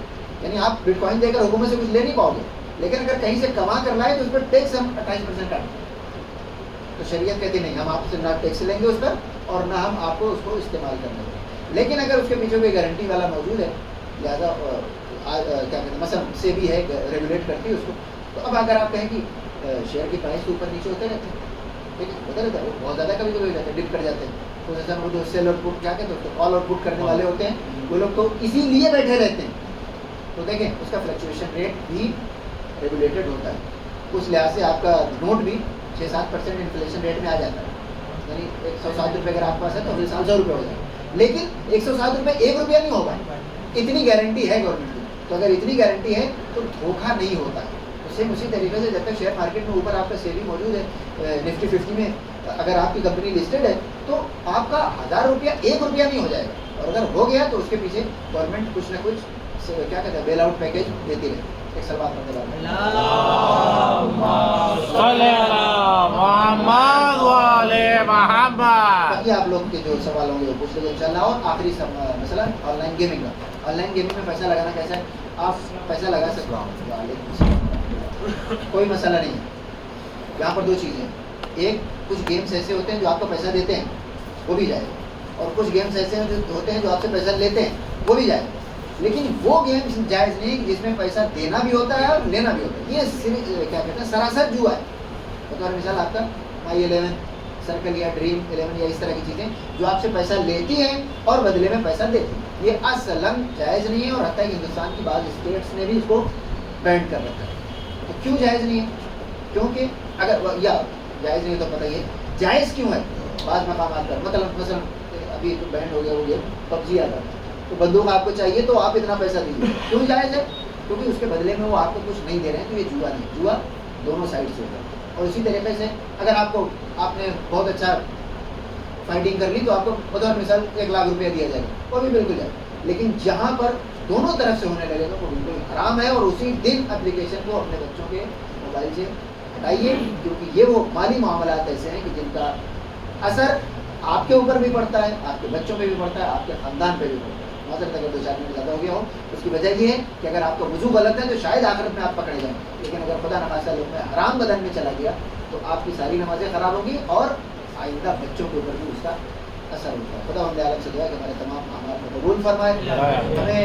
یعنی آپ بٹ کوائن دے کر حکومت سے کچھ لے نہیں پاؤ گے، لیکن اگر کہیں سے کما کر لائے تو اس پر ٹیکس ہم 28% کاٹیں، تو شریعت کہتی نہیں ہم آپ سے نہ ٹیکس لیں گے اس پر اور نہ ہم آپ کو اس کو استعمال کرنے دیں۔ لیکن اگر اس کے پیچھے کوئی گارنٹی والا موجود ہے، لہٰذا کیا کہتے ہیں مثلا سے بھی ہے ریگولیٹ کرتی ہے اس کو، تو اب اگر آپ کہیں کہ شیئر کی پرائس اوپر نیچے ہوتے رہتے ہیں، ٹھیک ہے، ہوتا رہتا ہے، وہ بہت زیادہ کبھی کبھی ہو جاتے ہیں، ڈپ کر جاتے ہیں، تو جیسا وہ جو سیل اور پٹ کیا کہتے ہیں کال اور پٹ کرنے والے ہوتے ہیں، وہ لوگ تو اسی لیے بیٹھے رہتے ہیں، تو دیکھیں اس کا فلکچویشن ریٹ بھی ریگولیٹڈ ہوتا ہے، اس لحاظ سے آپ کا نوٹ بھی 6-7% انفلیشن ریٹ میں آ جاتا ہے، یعنی 107 روپے اگر آپ کے پاس ہے تو اگلے سال 100 روپے ہو جائے، لیکن 107 روپے 1 روپیہ نہیں ہوگا، اتنی گارنٹی ہے گورنمنٹ کی، تو اگر اتنی گارنٹی ہے تو دھوکہ نہیں ہوتا ہے۔ سیم اسی طریقے سے جب تک شیئر مارکیٹ میں اوپر آپ کا سیبی موجود ہے، نفٹی 50 میں اگر آپ کی کمپنی لسٹڈ ہے تو آپ کا 1000 روپیہ 1 روپیہ نہیں ہو جائے گا، اور اگر ہو گیا تو اس کے پیچھے گورنمنٹ کچھ نہ کچھ کیا کہتے ہیں بیل آؤٹ پیکیج دیتی رہے۔ ایک سال بات کرتے صلی علی محمد وعلی محمد۔ باقی آپ لوگ کے جو سوال ہوں گے وہ پوچھ لیں گے انشاءاللہ۔ اور آخری مسئلہ آن لائن گیمنگ کا، آن لائن گیمنگ میں پیسہ لگانا کیسا ہے؟ آپ پیسہ لگا سکتے ہیں، کوئی مسئلہ نہیں ہے۔ یہاں پر 2 چیزیں، ایک کچھ گیمس ایسے ہوتے ہیں جو آپ کو پیسہ دیتے ہیں وہ بھی جائے، اور کچھ گیمس ایسے ہیں جو ہوتے ہیں جو آپ سے پیسہ لیتے ہیں وہ بھی جائے، لیکن وہ گیمس جائز نہیں جس میں پیسہ دینا بھی ہوتا ہے اور لینا بھی ہوتا ہے، یہ کیا کہتے ہیں سراسر جوا ہے۔ بطور مثال آپ کا مائی 11 سرکل یا ڈریم 11 یا اس طرح کی چیزیں جو آپ سے پیسہ لیتی ہیں اور بدلے میں پیسہ دیتی ہیں، یہ اصلاً جائز نہیں ہے، اور حتیٰ کہ ہندوستان کی بعض اسٹیٹس نے بھی اس کو بینڈ کر رکھا ہے۔ تو کیوں جائز نہیں ہے؟ کیونکہ اگر یا جائز نہیں ہے تو پتہ یہ جائز کیوں ہے؟ بعض مقامات پر مثلا ابھی تو بینڈ ہو گیا وہ گیم PUBG آ رہا، تو بندوق آپ کو چاہیے تو آپ اتنا پیسہ دیجیے، کیوں جائز ہے؟ کیونکہ اس کے بدلے میں وہ آپ کو کچھ نہیں دے رہے ہیں، تو یہ جوا نہیں، جوا دونوں سائڈ سے ہوگا۔ اور اسی طریقے سے اگر آپ نے بہت اچھا فائٹنگ کر لی تو آپ کو بطور مثال 1 لاکھ روپیہ دیا جائے گا، وہ بھی بالکل جائے، لیکن جہاں پر دونوں طرف سے ہونے لگے گا وہ بالکل حرام ہے، اور اسی دن اپلیکیشن کو اپنے بچوں کے موبائل سے ہٹائیے، کیونکہ یہ وہ مالی معاملات ایسے ہیں کہ جن کا اثر آپ کے اوپر بھی پڑتا ہے، آپ کے بچوں پہ بھی پڑتا ہے، آپ کے خاندان پہ بھی پڑتا ہے۔ معذرت اگر 2-4 منٹ زیادہ ہو گیا ہو، اس کی وجہ یہ ہے کہ اگر آپ کا وضو غلط ہے تو شاید آخرت میں آپ پکڑے جائیں، لیکن اگر خدا نخواستہ لوگ میں حرام بدن میں چلا گیا تو آپ کی ساری نمازیں خراب ہوگی اور آئندہ بچوں کے اوپر بھی اس کا اثر ہوتا ہے۔ خدا ہم عالم سے دعا کہ ہمارے تمام اعمال کو قبول فرمائے، ہمیں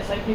SIP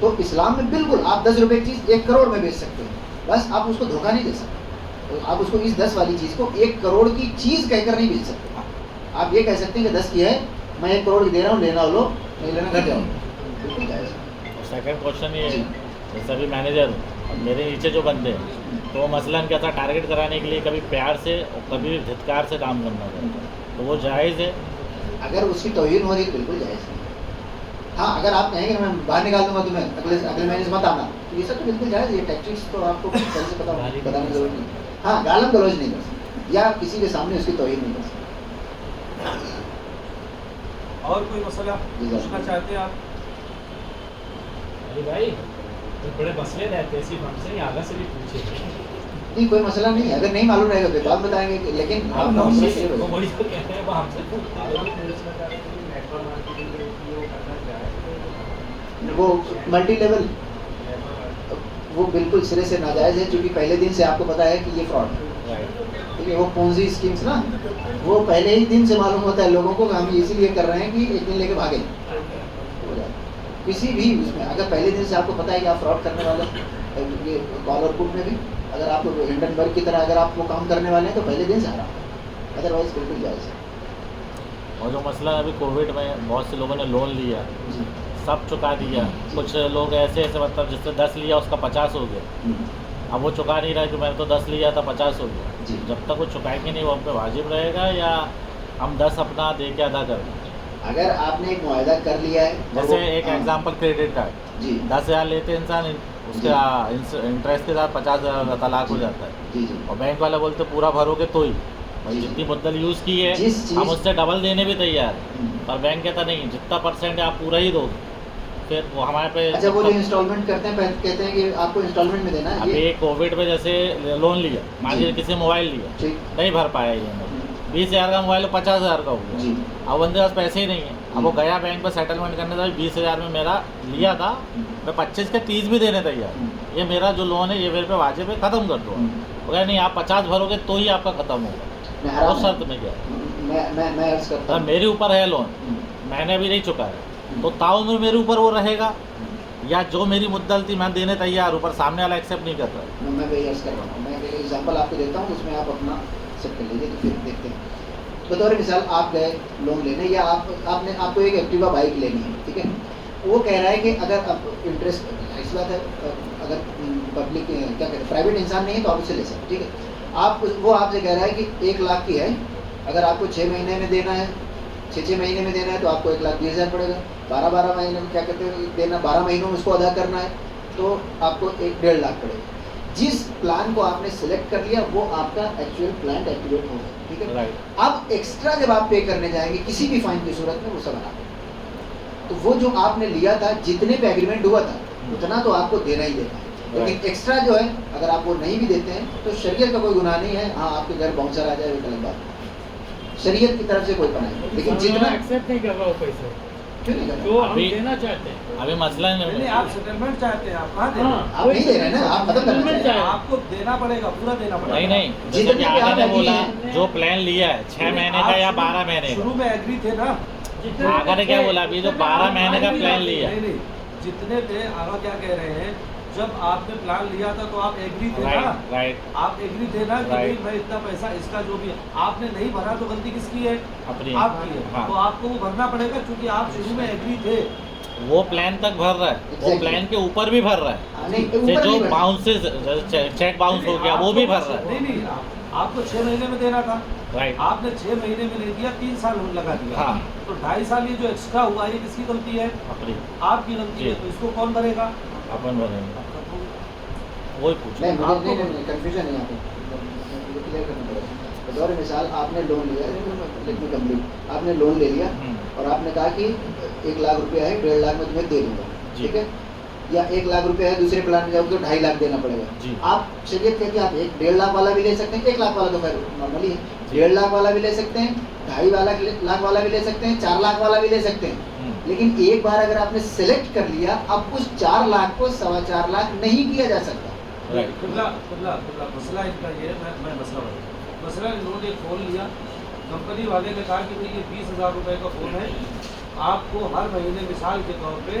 تو اسلام میں بالکل آپ 10 روپے کی چیز 1 کروڑ میں بیچ سکتے ہیں, بس آپ اس کو دھوکہ نہیں دے سکتے. تو آپ اس کو اس 10 والی چیز کو 1 کروڑ کی چیز کہہ کر نہیں بیچ سکتے. آپ یہ کہہ سکتے ہیں کہ 10 کی ہے, میں 1 کروڑ کی دے رہا ہوں, لینا لو, نہیں لینا گھر جاؤ, بالکل جائز. سیکنڈ کوشچن یہ ہے, جیسے ابھی مینیجر ہوں, میرے نیچے جو بندے ہیں تو مثلاً کیا تھا, ٹارگیٹ کرانے کے لیے کبھی پیار سے اور کبھی دھتکار سے کام کرنا ہوتا ہے, تو وہ جائز ہے؟ اگر اس کی توہین ہو رہی ہے تو بالکل جائز ہے. ہاں اگر آپ کہیں گے میں باہر نکال دوں گا تمہیں, اگلے مہینے سے مت آنا, تو یہ سب تو بالکل جائز. یہ ٹیکٹکس تو آپ کو پہلے سے بتانے کی ضرورت نہیں. ہاں گالم گلوچ نہیں کر سکتے یا کسی کے سامنے اس کی توہین نہیں کر سکتے. اور کوئی مسئلہ پوچھنا چاہتے ہیں آپ؟ علی بھائی بڑے مسئلے رہتے ہیں, صرف ہم سے نہیں, آگا سے بھی پوچھے. نہیں کوئی مسئلہ نہیں ہے, اگر نہیں معلوم رہے گا تو بات بتائیں گے, لیکن وہی تو کہتے ہیں, وہ ہم سے پوچھتے ہیں. وہ ملٹی لیول وہ بالکل سرے سے ناجائز ہے, چونکہ پہلے دن سے آپ کو پتا ہے کہ یہ فراڈ ہے. ٹھیک ہے, وہ پونزی اسکیمس نا, وہ پہلے ہی دن سے معلوم ہوتا ہے لوگوں کو کہ ہم اسی لیے کر رہے ہیں کہ ایک دن لے کے بھاگیں. کسی بھی اس میں اگر پہلے دن سے آپ کو پتا ہے کہ آپ فراڈ کرنے والے, یہ کالر پٹ میں بھی اگر آپ کو ہنڈنبرگ کی طرح اگر آپ وہ کام کرنے والے ہیں تو پہلے دن سے آ رہا, ادروائز بالکل جائز ہے. اور جو مسئلہ ابھی کووڈ میں بہت سے لوگوں نے لون لیا, سب چکا دیا, کچھ لوگ ایسے مطلب جس سے 10 لیا اس کا 50 ہو گیا, اب وہ چکا نہیں رہا کہ میں نے تو 10 لیا تھا 50 ہو گیا. جب تک وہ چکائیں گے نہیں وہ ہم پہ واجب رہے گا یا ہم 10 اپنا دے کے ادا کریں؟ اگر آپ نے ایک معاہدہ کر لیا ہے, جیسے ایک ایگزامپل کریڈٹ کارڈ, 10,000 لیتے انسان, اس کا انٹرسٹ کے ساتھ 50,000 کا طلاق ہو جاتا ہے, اور بینک والے بولتے پورا بھرو گے تو ہی, جتنی مدت یوز کی ہے ہم اس سے ڈبل دینے بھی تیار ہیں, اور بینک کہتا نہیں جتنا پرسینٹ ہے آپ پورا ہی دو, پھر وہ ہمارے پہ. اچھا وہ جو انسٹالمنٹ کرتے ہیں کہتے ہیں کہ آپ کو انسٹالمنٹ میں دینا ہے. ابھی کووڈ میں جیسے لون لیا, مان لیجیے کسی موبائل لیا, نہیں بھر پایا یہ 20,000 کا موبائل 50,000 کا ہو گیا, اب بندے پاس پیسے ہی نہیں ہیں, اب وہ گیا بینک پہ سیٹلمنٹ کرنے تھا, 20,000 میں میرا لیا تھا, میں 25 کے 30 بھی دینے تیار, یہ میرا جو لون ہے یہ میرے پہ واجب ہے, ختم کر دو. اگر نہیں آپ 50 بھرو گے تو ہی آپ کا ختم ہوگا, وہ شرط میں کیا میرے اوپر ہے لون, میں نے ابھی نہیں چکایا تو تعاون میرے اوپر وہ رہے گا, یا جو میری مدت تھی میں دینے تیار, اوپر سامنے والا ایکسیپٹ نہیں کرتا. میں وہی عرض کر رہا ہوں, میں ایک ایگزامپل آپ کو دیتا ہوں, اس میں آپ اپنا سیٹ کر لیجیے تو پھر دیکھتے ہیں. بطور مثال آپ گئے لون لینے, یا آپ کو ایک ایکٹیوا بائک لینی ہے, ٹھیک ہے, وہ کہہ رہا ہے کہ اگر آپ انٹرسٹ, اس بات ہے اگر پبلک کیا کہتے ہیں پرائیویٹ انسان نہیں ہے تو آپ اسے لے سکتے, ٹھیک ہے, وہ آپ سے کہہ رہا ہے کہ 1 لاکھ کی ہے, اگر آپ کو 6 مہینے میں دینا ہے, 6 مہینے میں دینا ہے تو آپ کو 1,20,000 پڑے گا. 12 مہینے میں کیا کہتے ہیں دینا, 12 مہینوں میں اس کو ادا کرنا ہے تو آپ کو 1.5 لاکھ پڑے گا. جس پلان کو آپ نے سلیکٹ کر لیا وہ آپ کا ایکچوئل پلان ایکٹیویٹ ہوگا, ٹھیک ہے. اب ایکسٹرا جب آپ پے کرنے جائیں گے کسی بھی فائن کی صورت میں وہ سب بنا, تو وہ جو آپ نے لیا تھا جتنے پہ ایگریمنٹ ہوا تھا اتنا تو آپ کو دینا ہی دینا ہے, لیکن ایکسٹرا جو ہے اگر آپ وہ نہیں بھی دیتے ہیں تو شریعت کا کوئی گناہ نہیں ہے. ہاں آپ کے گھر باؤنسر آ جائے وہ غلط بات, شریعت کی طرف سے کوئی پناہ نہیں, لیکن جتنا ایکسیپٹ نہیں کر رہا وہ پیسے کیوں نہیں کرنا, جو ہم دینا چاہتے ہیں, ابھی مسئلہ نہیں, آپ سیٹلمنٹ چاہتے ہیں, آپ کہاں دے رہے ہیں, آپ نہیں دے رہے نا, آپ ختم کرنا چاہتے ہیں, آپ کو دینا پڑے گا, پورا دینا پڑے گا. نہیں, جیسے کہ آگے نے بولا جو پلان لیا ہے 6 مہینے کا یا 12 مہینے کا, شروع میں ایگری تھے نا, آگے نے کیا بولا, ابھی جو 12 مہینے کا پلان لیا, نہیں جتنے تھے, آگا کیا کہہ رہے ہیں, جب آپ نے پلان لیا تھا تو آپ ایگری تھے نا, آپ ایگری تھے نا کہ میں اتنا پیسہ اس کا جو بھی آپ نے نہیں بھرا تو غلطی کس کی ہے, آپ کی ہے, تو آپ کو وہ بھرنا پڑے گا کیونکہ آپ شروع میں ایگری تھے. وہ پلان تک بھر رہا ہے, وہ پلان کے اوپر بھی بھر رہا ہے, جو باؤنسز چیک باؤنس ہو گیا وہ بھی بھر رہا ہے. نہیں, آپ کو 6 مہینے میں دینا تھا, آپ نے 6 مہینے میں نہیں دیا, 3 سال لگا دیا, تو 2.5 سال یہ جو ایکسٹرا ہوا یہ کس کی غلطی ہے, آپ کی غلطی ہے, تو اس کو کون بھرے گا, اپن بھریں گے. وہی پوچھ نہیں, کنفیوژن نہیں, آپ کلیئر کرنا پڑے گا. بطور مثال آپ نے لون لیا, آپ نے لون لے لیا اور آپ نے کہا کہ 1 لاکھ روپیہ ہے, 1.5 لاکھ میں تمہیں دے دوں گا, ٹھیک ہے, یا 1 لاکھ روپیہ ہے, دوسرے پلان میں جاؤ تو 2.5 لاکھ دینا پڑے گا. آپ شریعت کہتی ہے آپ 1.5 لاکھ والا بھی لے سکتے ہیں, 1 لاکھ والا تو خیر نارملی ہے, 1.5 لاکھ والا بھی لے سکتے ہیں, 2.5 لاکھ والا بھی لے سکتے ہیں, 4 لاکھ والا بھی لے سکتے ہیں, لیکن ایک بار اگر آپ نے سلیکٹ کر لیا اب اس 4 لاکھ کو 4.25 لاکھ نہیں کیا جا سکتا. مسئلہ ان کا یہ ہے, میں مسئلہ انہوں نے فون لیا, کمپنی والے نے کہا کہ بھائی یہ 20,000 روپے کا فون ہے, آپ کو ہر مہینے مثال کے طور پہ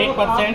1%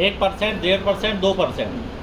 1%, 1.5%, 2%।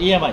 EMI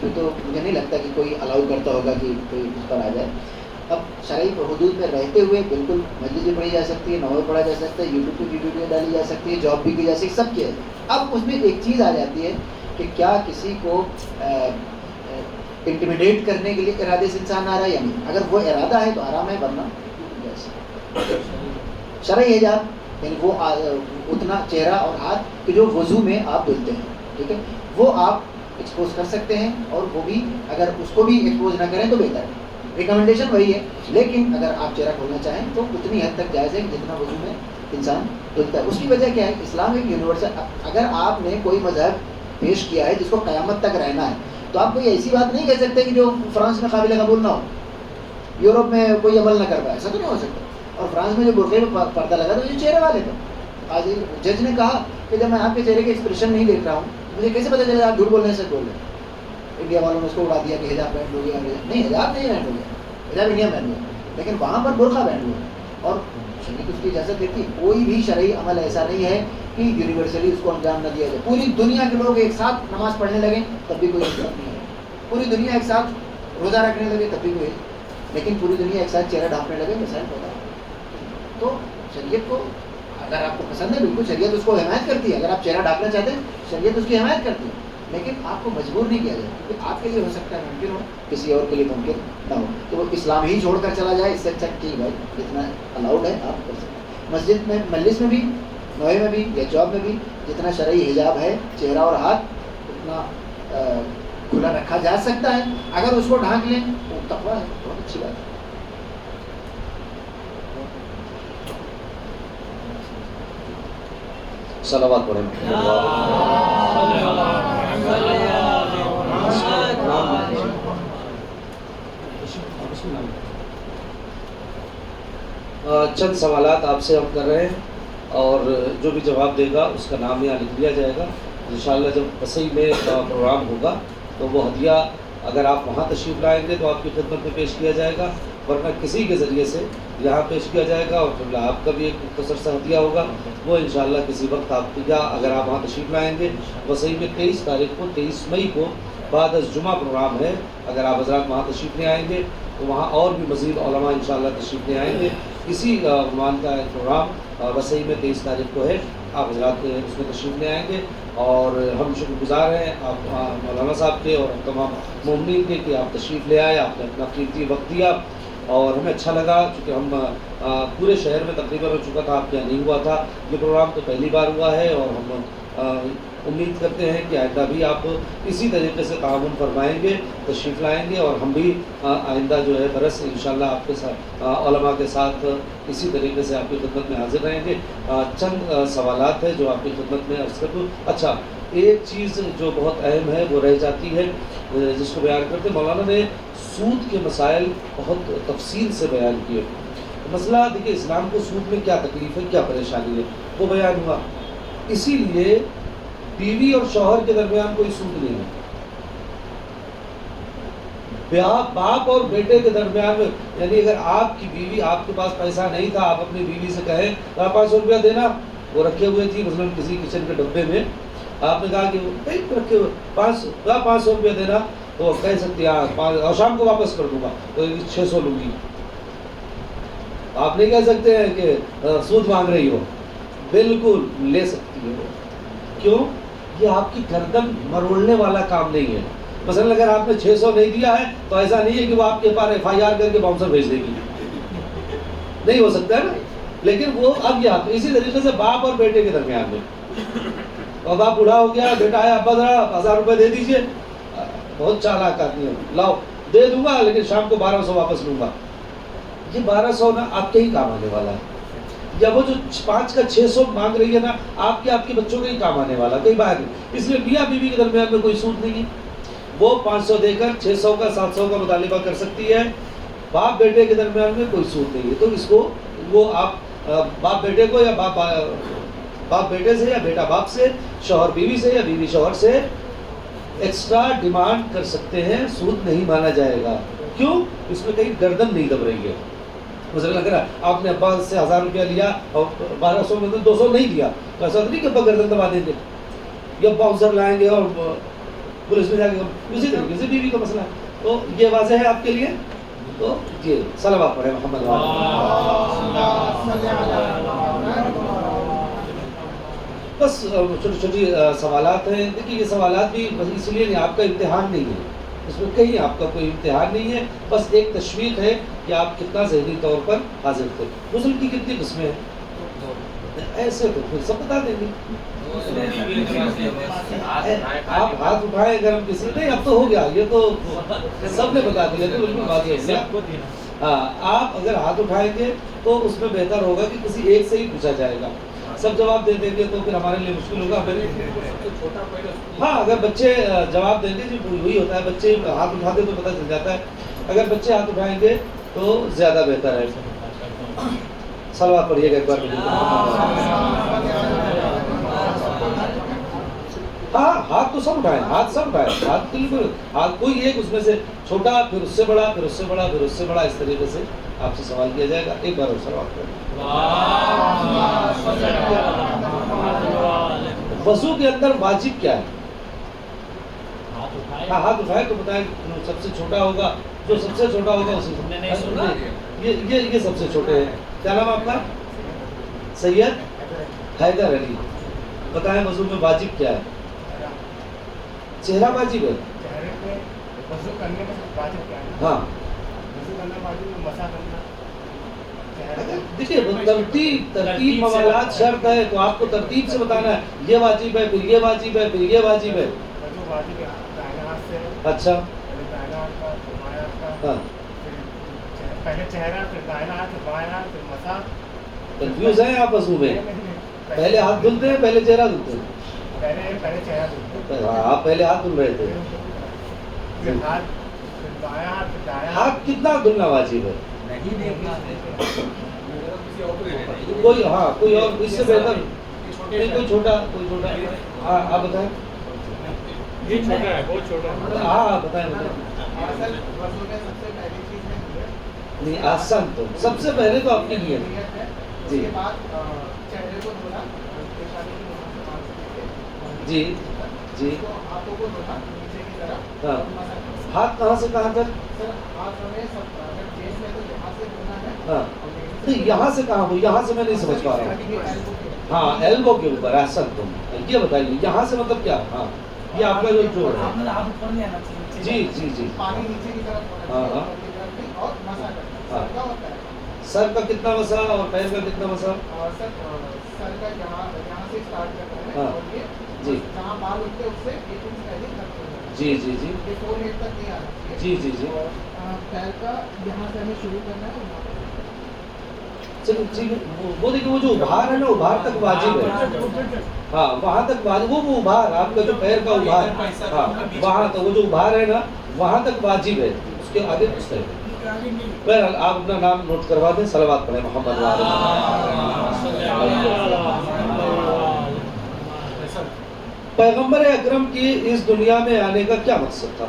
پھر تو مجھے نہیں لگتا کہ کوئی الاؤ کرتا ہوگا کہ کوئی اس پر آ جائے. اب شرعی حدود میں رہتے ہوئے بالکل مسجد بھی پڑھی جا سکتی ہے, نماز پڑھا جا سکتا ہے, یوٹیوب پہ ویڈیو ڈالی جا سکتی ہے, جاب بھی کی جا سکتی ہے, سب کیا ہے. اب اس میں ایک چیز آ جاتی ہے کہ کیا کسی کو انٹیمیڈیٹ کرنے کے لیے ارادے سے انسان آ رہا ہے یا نہیں. اگر وہ ارادہ ہے تو حرام ہے, ورنہ شرعی حجاب یعنی وہ اتنا چہرہ اور ہاتھ کہ جو وضو میں آپ دھلتے ہیں, ٹھیک ہے, وہ آپ ایکسپوز کر سکتے ہیں, اور وہ بھی اگر اس کو بھی ایکسپوز نہ کریں تو بہتر ہے. ریکمنڈیشن وہی ہے, لیکن اگر آپ چہرہ کھولنا چاہیں تو اتنی حد تک جائز ہے جتنا وضو میں انسان دھلتا ہے. اس کی وجہ کیا ہے, اسلام ایک یونیورسل. اگر آپ نے کوئی مذہب پیش کیا ہے جس کو قیامت تک رہنا ہے, تو آپ کوئی ایسی بات نہیں کہہ سکتے کہ جو فرانس میں قابل قبول نہ ہو, یورپ میں کوئی عمل نہ کر پائے, ایسا تو نہیں ہو سکتا. اور فرانس میں جو برقعے میں پردہ لگا تو یہ چہرے والے تھے. آج جج نے کہا کہ جب میں آپ کے چہرے کے ایکسپریشن نہیں دیکھ رہا ہوں, مجھے کیسے پتہ چلے آپ جھوٹ بولنے سے بول رہے ہیں. انڈیا والوں نے اس کو اڑا دیا کہ حجاب پہن لو گے, نہیں حجاب نہیں پہن لو گے, حجاب انڈیا پہن لو, لیکن وہاں پر برقع پہن لو. اور شریعت اس کی اجازت دیتی. کوئی بھی شرعی عمل ایسا نہیں ہے کہ یونیورسلی اس کو انجام نہ دیا جائے. پوری دنیا کے لوگ ایک ساتھ نماز پڑھنے لگیں تب بھی کوئی حجاب نہیں ہے. پوری دنیا ایک ساتھ روزہ رکھنے لگے تب بھی کوئی, لیکن پوری دنیا ایک ساتھ چہرہ ڈھانپنے لگے مسائل پیدا ہو. تو شریعت کو اگر آپ کو پسند ہے, بالکل شریعت اس کو حمایت کرتی ہے. اگر آپ چہرہ ڈھانپنا چاہتے ہیں, شریعت اس کی حمایت کرتی ہے, لیکن آپ کو مجبور نہیں کیا جائے, کیونکہ آپ کے لیے ہو سکتا ہے ممکن ہو, کسی اور کے لیے ممکن نہ ہو. تو وہ اسلام ہی چھوڑ کر چلا جائے, اس سے اچھا ٹھیک بھائی جتنا الاؤڈ ہے آپ کر سکتے ہیں. مسجد میں, مجلس میں بھی, نوئے میں بھی یا جاب میں بھی جتنا شرعی حجاب ہے چہرہ اور ہاتھ اتنا کھلا رکھا جا سکتا ہے. اگر اس کو ڈھانک لیں تو تقویٰ ہے, بہت اچھی بات ہے. صلوات پڑھیں. چند سوالات آپ سے ہم کر رہے ہیں, اور جو بھی جواب دے گا اس کا نام یہاں لکھ دیا جائے گا. انشاءاللہ جب وسیع میں پروگرام ہوگا تو وہ ہدیہ اگر آپ وہاں تشریف لائیں گے تو آپ کی خدمت میں پیش کیا جائے گا, ورنہ کسی کے ذریعے سے یہاں پیش کیا جائے گا. اور پھر آپ کا بھی ایک مختصر سا ہدیہ ہوگا, وہ انشاءاللہ کسی وقت آپ, یا اگر آپ وہاں تشریف لائیں گے وسیع میں 23 تاریخ کو, 23 مئی کو بعد از جمعہ پروگرام ہے. اگر آپ حضرات وہاں تشریف لے آئیں گے تو وہاں اور بھی مزید علماء انشاءاللہ تشریف لے آئیں گے. اسی عنوان کا ایک پروگرام وسیع میں 23 تاریخ کو ہے. آپ حضرات اس میں تشریف لے آئیں گے, اور ہم شکر گزار ہیں آپ مولانا صاحب کے اور تمام مومنین کے کہ آپ تشریف لے آئے, آپ نے اپنا قیمتی وقت دیا, اور ہمیں اچھا لگا. چونکہ ہم پورے شہر میں تقریباً ہو چکا تھا, آپ کے یہاں نہیں ہوا تھا. یہ پروگرام تو پہلی بار ہوا ہے, اور ہم امید کرتے ہیں کہ آئندہ بھی آپ اسی طریقے سے تعاون فرمائیں گے, تشریف لائیں گے, اور ہم بھی آئندہ جو ہے برس انشاءاللہ آپ کے ساتھ علماء کے ساتھ اسی طریقے سے آپ کی خدمت میں حاضر رہیں گے. چند سوالات ہیں جو آپ کی خدمت میں عرض کر دوں. اچھا, ایک چیز جو بہت اہم ہے وہ رہ جاتی ہے, جس کو بیان کرتے مولانا نے سود کے مسائل بہت تفصیل سے بیان کیے. مسئلہ دیکھیے, اسلام کو سود میں کیا تکلیف ہے, کیا پریشانی ہے, وہ بیان ہوا. اسی لیے بیوی اور شوہر کے درمیان کوئی سود نہیں ہے. باپ اور بیٹے کے درمیان میں, یعنی اگر آپ کی بیوی, آپ کے پاس پیسہ نہیں تھا, آپ اپنی بیوی سے کہیں 500 روپیہ دینا, وہ رکھے ہوئے تھی مثلاً کسی کچن کے ڈبے میں, آپ نے کہا کہ کہیں رکھے ہوئے 500 روپیہ دینا, تو وہ کہہ سکتی ہے اور شام کو واپس کر دوں گا تو 600 لوں گی. آپ نہیں کہہ سکتے ہیں کہ سود مانگ رہی ہو, بالکل لے سکتی ہے. کیوں؟ یہ آپ کی گردن مروڑنے والا کام نہیں ہے. مثلا اگر آپ نے 600 نہیں دیا ہے تو ایسا نہیں ہے کہ وہ آپ کے پاس FIR کر کے باؤنسر بھیج دے گی, نہیں ہو سکتا ہے نا. لیکن وہ اب یہ اسی طریقے سے باپ اور بیٹے کے درمیان میں, اور باپ بوڑھا ہو گیا, بیٹا ہے, ابا ذرا 1000 روپے دے دیجیے, بہت چالاک آدمی ہے, لاؤ دے دوں گا لیکن شام کو 1200 واپس لوں گا. یہ 1200 نا آپ کے ہی کام آنے والا ہے, یا وہ جو 5 کا 600 مانگ رہی ہے نا, آپ کے بچوں کے ہی کام آنے والا, کئی بار نہیں. اس لیے میاں بیوی کے درمیان میں کوئی سود نہیں ہے. وہ 500 دے کر 600 کا 700 کا مطالبہ کر سکتی ہے. باپ بیٹے کے درمیان میں کوئی سود نہیں ہے. تو اس کو وہ آپ باپ بیٹے کو, یا باپ بیٹے سے, یا بیٹا باپ سے, شوہر بیوی سے, یا بیوی شوہر سے ایکسٹرا ڈیمانڈ کر سکتے ہیں. سود نہیں مانا جائے گا. کیوں؟ اس میں کہیں گردن نہیں دب رہی ہے. مثلا اگر آپ نے ابا سے 1000 روپیہ لیا اور 1200 میں 200 نہیں دیا, تو ایسا نہیں کہ ابا گردن دبا دیں گے, یا باؤنسر لائیں گے اور پولیس میں جا کے اسی طریقے سے بیوی کا مسئلہ ہے. تو یہ واضح ہے آپ کے لیے. تو یہ صلوات پڑھیں محمد بس چھوٹی چھوٹی سوالات ہیں. دیکھیے یہ سوالات بھی اس لیے نہیں, آپ کا امتحان نہیں ہے, اس میں کہیں آپ کا کوئی امتحان نہیں ہے, بس ایک تشویق ہے کہ آپ کتنا ذہنی طور پر حاضر تھے. غسل کی کتنی قسمیں ہیں ایسے تو پھر سب بتا دیں گے. آپ ہاتھ اٹھائیں اگر ہم کسی نہیں, اب تو ہو گیا, یہ تو سب نے بتا دیا تو بالکل بات ہے. ہاں آپ اگر ہاتھ اٹھائیں گے تو اس میں بہتر ہوگا کہ کسی ایک سے ہی پوچھا جائے گا. سب جواب دے دیں گے تو پھر ہمارے لیے مشکل ہوگا. ہاں اگر بچے جواب دیں گے جی وہی ہوتا ہے, بچے ہاتھ اٹھاتے تو پتہ چل جاتا ہے. اگر بچے ہاتھ اٹھائیں گے تو زیادہ بہتر ہے. صلوات پڑھیے گا ایک بار. ہاں ہاتھ تو سب اٹھائیں, ہاتھ سب اٹھائیں, ہاتھ بالکل, ہاتھ کوئی ایک اس میں سے چھوٹا, پھر اس سے بڑا, پھر اس سے بڑا, پھر اس سے بڑا, اس طریقے سے آپ سے سوال کیا جائے گا. ایک بار اور صلوات پڑھیں. وضو کے اندر واجب کیا ہے؟ ہاں ہاتھ اٹھائے تو بتائیں. سب سے چھوٹا ہوگا, جو سب سے چھوٹا ہوگا اسی. یہ سب سے چھوٹے ہیں. کیا نام آپ کا؟ سید حیدر علی. بتائیں وضو میں واجب کیا ہے؟ چہرہ واجب ہے. ہاں دیکھیے ترتیب موالات شرط ہے, تو آپ کو ترتیب سے بتانا ہے. یہ واجب ہے, پھر یہ واجب ہے, پھر یہ واجب ہے. اچھا ہاں پہلے چہرہ, پھر دائنا ہاتھ, پھر بائیں ہاتھ, پھر مسا. کنفیوز ہیں آپ وضو میں؟ پہلے ہاتھ دھلتے ہیں, پہلے چہرہ دھلتے ہیں؟ پہلے چہرہ دھلتے ہیں. آپ پہلے ہاتھ دھل رہے تھے. ہاتھ کتنا دھلنا واجب ہے؟ کوئی, ہاں کوئی اور اس سے بہتر نہیں, کوئی چھوٹا, کوئی چھوٹا. ہاں آپ بتائیں. یہ چھوٹا ہے, بہت چھوٹا ہے. ہاں بتائیں. نہیں آسان تو سب سے پہلے تو آپ کی نیت. جی جی جی. ہاں ہاتھ کہاں سے کہاں تک؟ ہاں نہیں یہاں سے کہاں, یہاں سے میں نہیں سمجھ پا رہا ہوں. ہاں ایلبو کے اوپر. احسن تم یہ بتائیے یہاں سے مطلب کیا؟ ہاں یہ آپ کا جو جوڑ ہے. جی جی جی. ہاں ہاں ہاں. سر کا کتنا مسا اور پیر کا کتنا مسا؟ ہاں جی جی جی جی جی جی جی. چلو ٹھیک ہے. وہ دیکھیے وہ جو ابھار ہے نا, ابھار تک واجب ہے. ہاں وہاں تک واجب, وہ ابھار آپ کا جو پیر کا ابھار, ہاں وہاں تو وہ جو ابھار ہے نا وہاں تک واجب ہے. اس کے آگے پوچھتے ہیں. بہرحال آپ اپنا نام نوٹ کروا دیں. صلوات پڑھیں محمد. پیغمبر اکرم کی اس دنیا میں آنے کا کیا مقصد تھا؟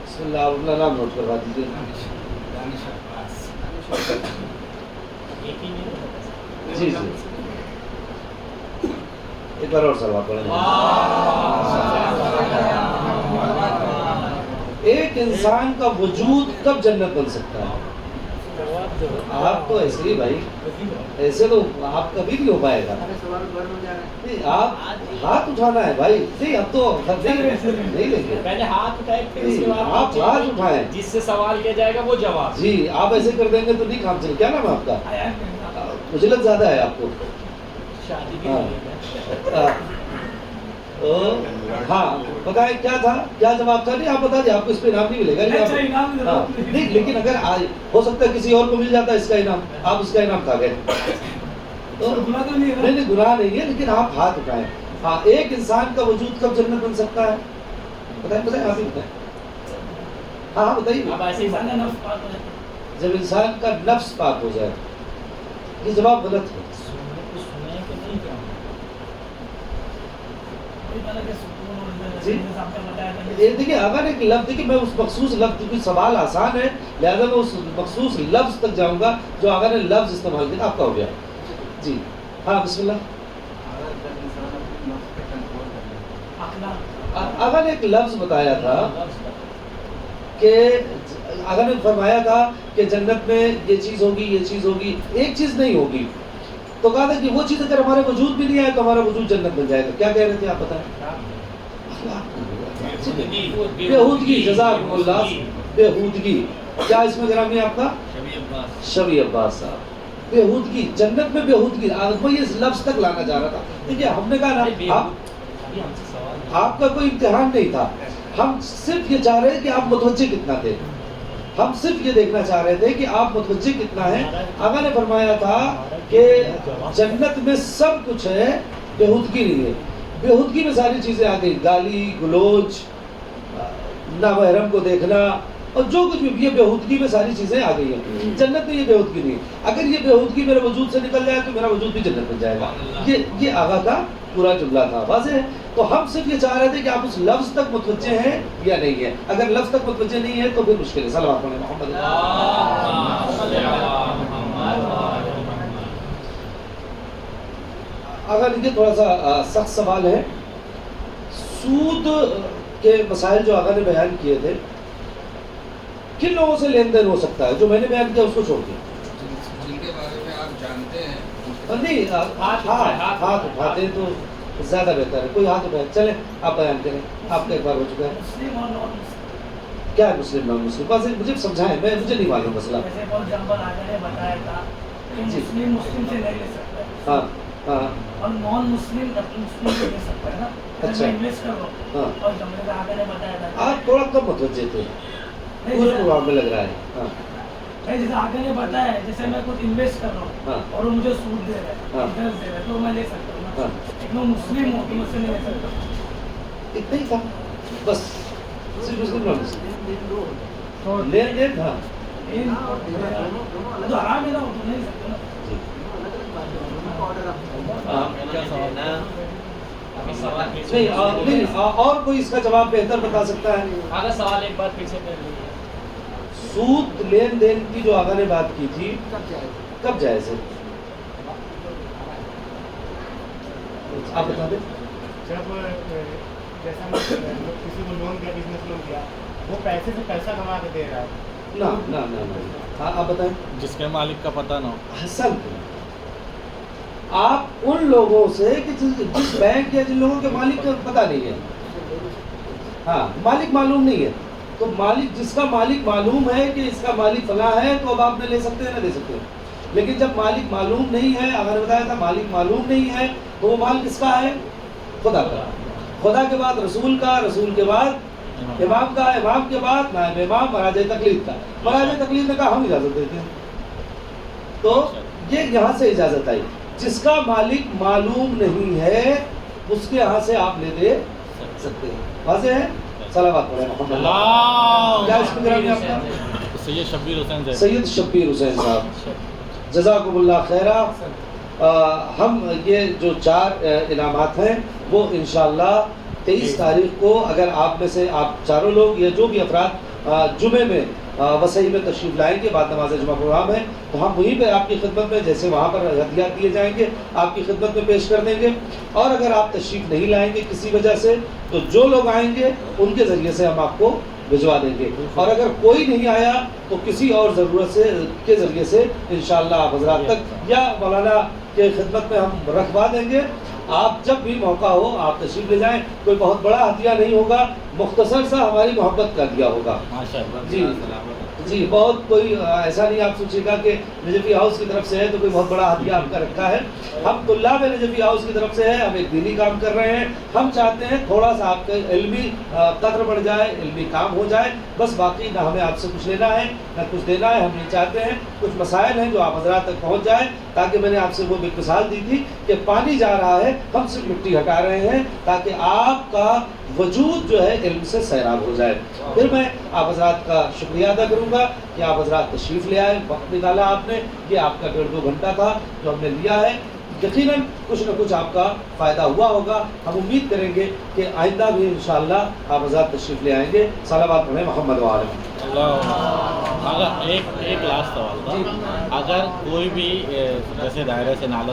بسم اللہ, اپنا نام نوٹ کروا دیجیے. جی جی. ایک بار اور صلوات پڑھیں. ایک انسان کا وجود کب جنت بن سکتا ہے؟ آپ تو ایسے ہی بھائی, ایسے تو آپ کبھی نہیں ہو پائے گا. آپ ہاتھ اٹھانا ہے بھائی. نہیں اب تو نہیں لیں گے. پہلے ہاتھ اٹھائے, پھر اس کے بعد آپ ہاتھ اٹھائیں. جس سے سوال کیا جائے گا وہ جواب. جی آپ ایسے کر دیں گے تو نہیں کام چلے. کیا نام ہے آپ کا؟ مجلت زیادہ ہے آپ کو. ہاں بتائیں کیا تھا, کیا جواب تھا؟ نہیں آپ بتا دیں, آپ کو اس پہ انعام نہیں ملے گا. نہیں لیکن اگر ہو سکتا ہے کسی اور کو مل جاتا ہے اس کا انعام, آپ اس کا انعام کھا گئے. نہیں گناہ نہیں ہے, لیکن آپ ہاتھ اٹھائیں. ہاں ایک انسان کا وجود کب جنت بن سکتا ہے؟ بتائیں بتائیں, آپ ہی بتائیں. ہاں ہاں بتائیے. جب انسان کا نفس پاک ہو جائے. یہ جواب غلط ہے. دیکھیے اگر ایک لفظ, دیکھیے میں اس مخصوص لفظ, کیونکہ سوال آسان ہے لہذا میں اس مخصوص لفظ تک جاؤں گا جو اگر نے لفظ استعمال کیا. آپ کا ہو گیا. جی ہاں بسم اللہ. آقا نے ایک لفظ بتایا تھا کہ آقا نے فرمایا تھا کہ جنت میں یہ چیز ہوگی، یہ چیز ہوگی، ایک چیز نہیں ہوگی. تو کہا تھا کہ وہ چیز اگر ہمارے وجود بھی نہیں آئے تو ہمارا وجود جنت بن جائے گا. کیا کہہ رہے تھے آپ بتائیں؟ بےہودگی. جزاکم اللہ. بےہودگی. کیا اس میں گرامی آپ کا؟ شبی عباس صاحب. بےہودگی. جنت میں بےہودگی. میں یہ لفظ تک لانا چاہ رہا تھا. دیکھیے ہم نے کہا نا آپ کا کوئی امتحان نہیں تھا. ہم صرف یہ چاہ رہے ہیں کہ آپ متوجہ کتنا تھے. ہم صرف یہ دیکھنا چاہ رہے تھے کہ آپ متوجہ کتنا ہے. آقا نے فرمایا تھا کہ جنت میں سب کچھ ہے، بےہودگی نہیں ہے. بےہودگی میں ساری چیزیں آ گئی، گالی گلوچ، نامحرم کو دیکھنا اور جو کچھ بھی، یہ بےہودگی میں ساری چیزیں آ گئی ہیں. جنت میں یہ بےہودگی نہیں. اگر یہ بےہودگی میرے وجود سے نکل جائے تو میرا وجود بھی جنت بن جائے گا. یہ آقا کا پورا جملہ تھا. واضح ہے. تو ہم صرف یہ چاہ رہے تھے کہ آپ اس لفظ تک متوجہ ہیں یا نہیں ہے. اگر لفظ تک متوجہ نہیں ہے تو پھر مشکل ہے. صلوات علی محمد. اگر یہ تھوڑا سا سخت سوال ہے. سود کے مسائل جو آقا نے بیان کیے تھے، کن لوگوں سے لین دین ہو سکتا ہے؟ جو میں نے بیان کیا اس کو چھوڑ دیا. جن کے بارے میں آپ جانتے ہیں نہیں، ہاتھ اٹھاتے تو زیادہ بہتر ہے. کوئی ہاتھ اٹھائے. چلیں آپ بیان کریں. آپ کا ایک بار ہو چکا ہے. کیا ہے مسلم نان مسلم؟ بس مجھے سمجھائیں. مجھے نہیں معلوم مسئلہ. ہاں ہاں. اور نان مسلم مسلم کو دے سکتا ہے نا. اچھا. انویسٹ کر لو. اور جملے کا آگے نے بتایا تھا آپ تھوڑا کم متوجہ تھے. پورے پروگرام میں لگ رہا ہے. ہاں. جیسے آگے نے بتایا ہے، جیسے میں کچھ انویسٹ کر رہا ہوں اور وہ مجھے سود دے رہا ہے، انٹرسٹ دے رہا ہے، تو میں لے سکتا ہوں. ایک میں مسلم ہوں تو میں سے نہیں لے سکتا. اتنا ہی تھا بس. صرف مسلم نان مسلم لین دین تھا. تو حرام ہے نا، وہ تو نہیں سکتے نا. نہیں، اور کوئی اس کا جواب بہتر بتا سکتا ہے؟ اگر سوال ایک بار پھر سے کر لیجیے. سود لین دین کی جو آقا نے بات کی تھی، کب جائز ہے؟ آپ بتا دیں. جب جیسا کسی کو لون دیا، بزنس لون دیا، وہ پیسے سے پیسہ کما کے دے رہا ہے. نہ آپ بتائیں. جس کے مالک کا پتہ نہ ہو. حسن، آپ ان لوگوں سے کہ جس بینک یا جن لوگوں کے مالک کا پتہ نہیں ہے، ہاں مالک معلوم نہیں ہے، تو مالک جس کا مالک معلوم ہے کہ اس کا مالک فلاں ہے تو اب آپ نے لے سکتے ہیں نہ دے سکتے ہیں. لیکن جب مالک معلوم نہیں ہے، اگر بتایا تھا مالک معلوم نہیں ہے تو وہ مال کس کا ہے؟ خدا کا. خدا کے بعد رسول کا، رسول کے بعد امام کا، امام کے بعد نائب امام مراجع تقلید کا. مراجع تقلید نے کہا ہم اجازت دیتے ہیں. تو یہ یہاں سے اجازت آئی. جس کا مالک معلوم نہیں ہے اس کے یہاں سے آپ لے دے سکتے ہیں. واضح ہے. صلوات پڑھیں محمد. کیا اس میں گرامی آپ کا؟ سید شبیر حسین. سید شبیر حسین صاحب، جزاکم اللہ خیرہ. ہم یہ جو 4 انعامات ہیں وہ انشاءاللہ 23 تاریخ کو، اگر آپ میں سے آپ چاروں لوگ یا جو بھی افراد جمعے میں وسیع میں تشریف لائیں گے، بعد نماز جمعہ پروگرام ہے، تو ہم وہیں پہ آپ کی خدمت میں، جیسے وہاں پر ہدیات دیے جائیں گے، آپ کی خدمت میں پیش کر دیں گے. اور اگر آپ تشریف نہیں لائیں گے کسی وجہ سے تو جو لوگ آئیں گے ان کے ذریعے سے ہم آپ کو بھجوا دیں گے. اور اگر کوئی نہیں آیا تو کسی اور ضرورت سے کے ذریعے سے انشاءاللہ آپ حضرات تک یا مولانا کے خدمت میں ہم رکھوا دیں گے. آپ جب بھی موقع ہو آپ تشریف لے جائیں. کوئی بہت بڑا ہدیہ نہیں ہوگا، مختصر سا ہماری محبت کا دیا ہوگا. جی بہت کوئی ایسا نہیں آپ سوچیے گا کہ نجفی ہاؤس کی طرف سے ہے تو کوئی بہت بڑا ہدیہ آپ کا رکھا ہے. ہم طلاب نجفی ہاؤس کی طرف سے ہے، ہم ایک دینی کام کر رہے ہیں. ہم چاہتے ہیں تھوڑا سا آپ کا علمی قدر بڑھ جائے، علمی کام ہو جائے بس. باقی نہ ہمیں آپ سے کچھ لینا ہے نہ کچھ دینا ہے. ہم یہ چاہتے ہیں کچھ مسائل ہیں جو آپ حضرات تک پہنچ جائیں، تاکہ میں نے آپ سے وہ بھی مثال دی تھی کہ پانی جا رہا ہے، ہم صرف مٹی ہٹا رہے ہیں تاکہ آپ کا وجود جو ہے علم سے سیراب ہو جائے. پھر میں آپ حضرات کا شکریہ ادا کروں گا کہ آپ حضرات تشریف لے آئے، وقت نکالا آپ نے. یہ آپ کا 1.5-2 گھنٹہ تھا جو ہم نے لیا ہے. یقیناً کچھ نہ کچھ آپ کا فائدہ ہوا ہوگا. ہم امید کریں گے کہ آئندہ بھی انشاءاللہ آپ حضرات تشریف لے آئیں گے. صلوات پڑھیں محمد و آل محمد. اگر ایک لاسٹ سوال تھا. اگر کوئی بھی جیسے دائرے سے نالا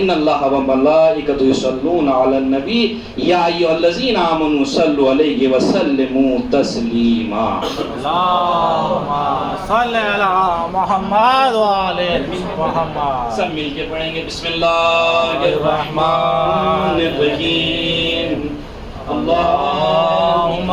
ان اللہ و ملائکۃ یصلون علی النبی یا ایھا الذین آمنوا صلوا علیہ وسلموا تسلیما. اللہم صل علی محمد وعلی محمد. سب مل کے پڑھیں گے. بسم اللہ الرحمن الرحیم. اللہم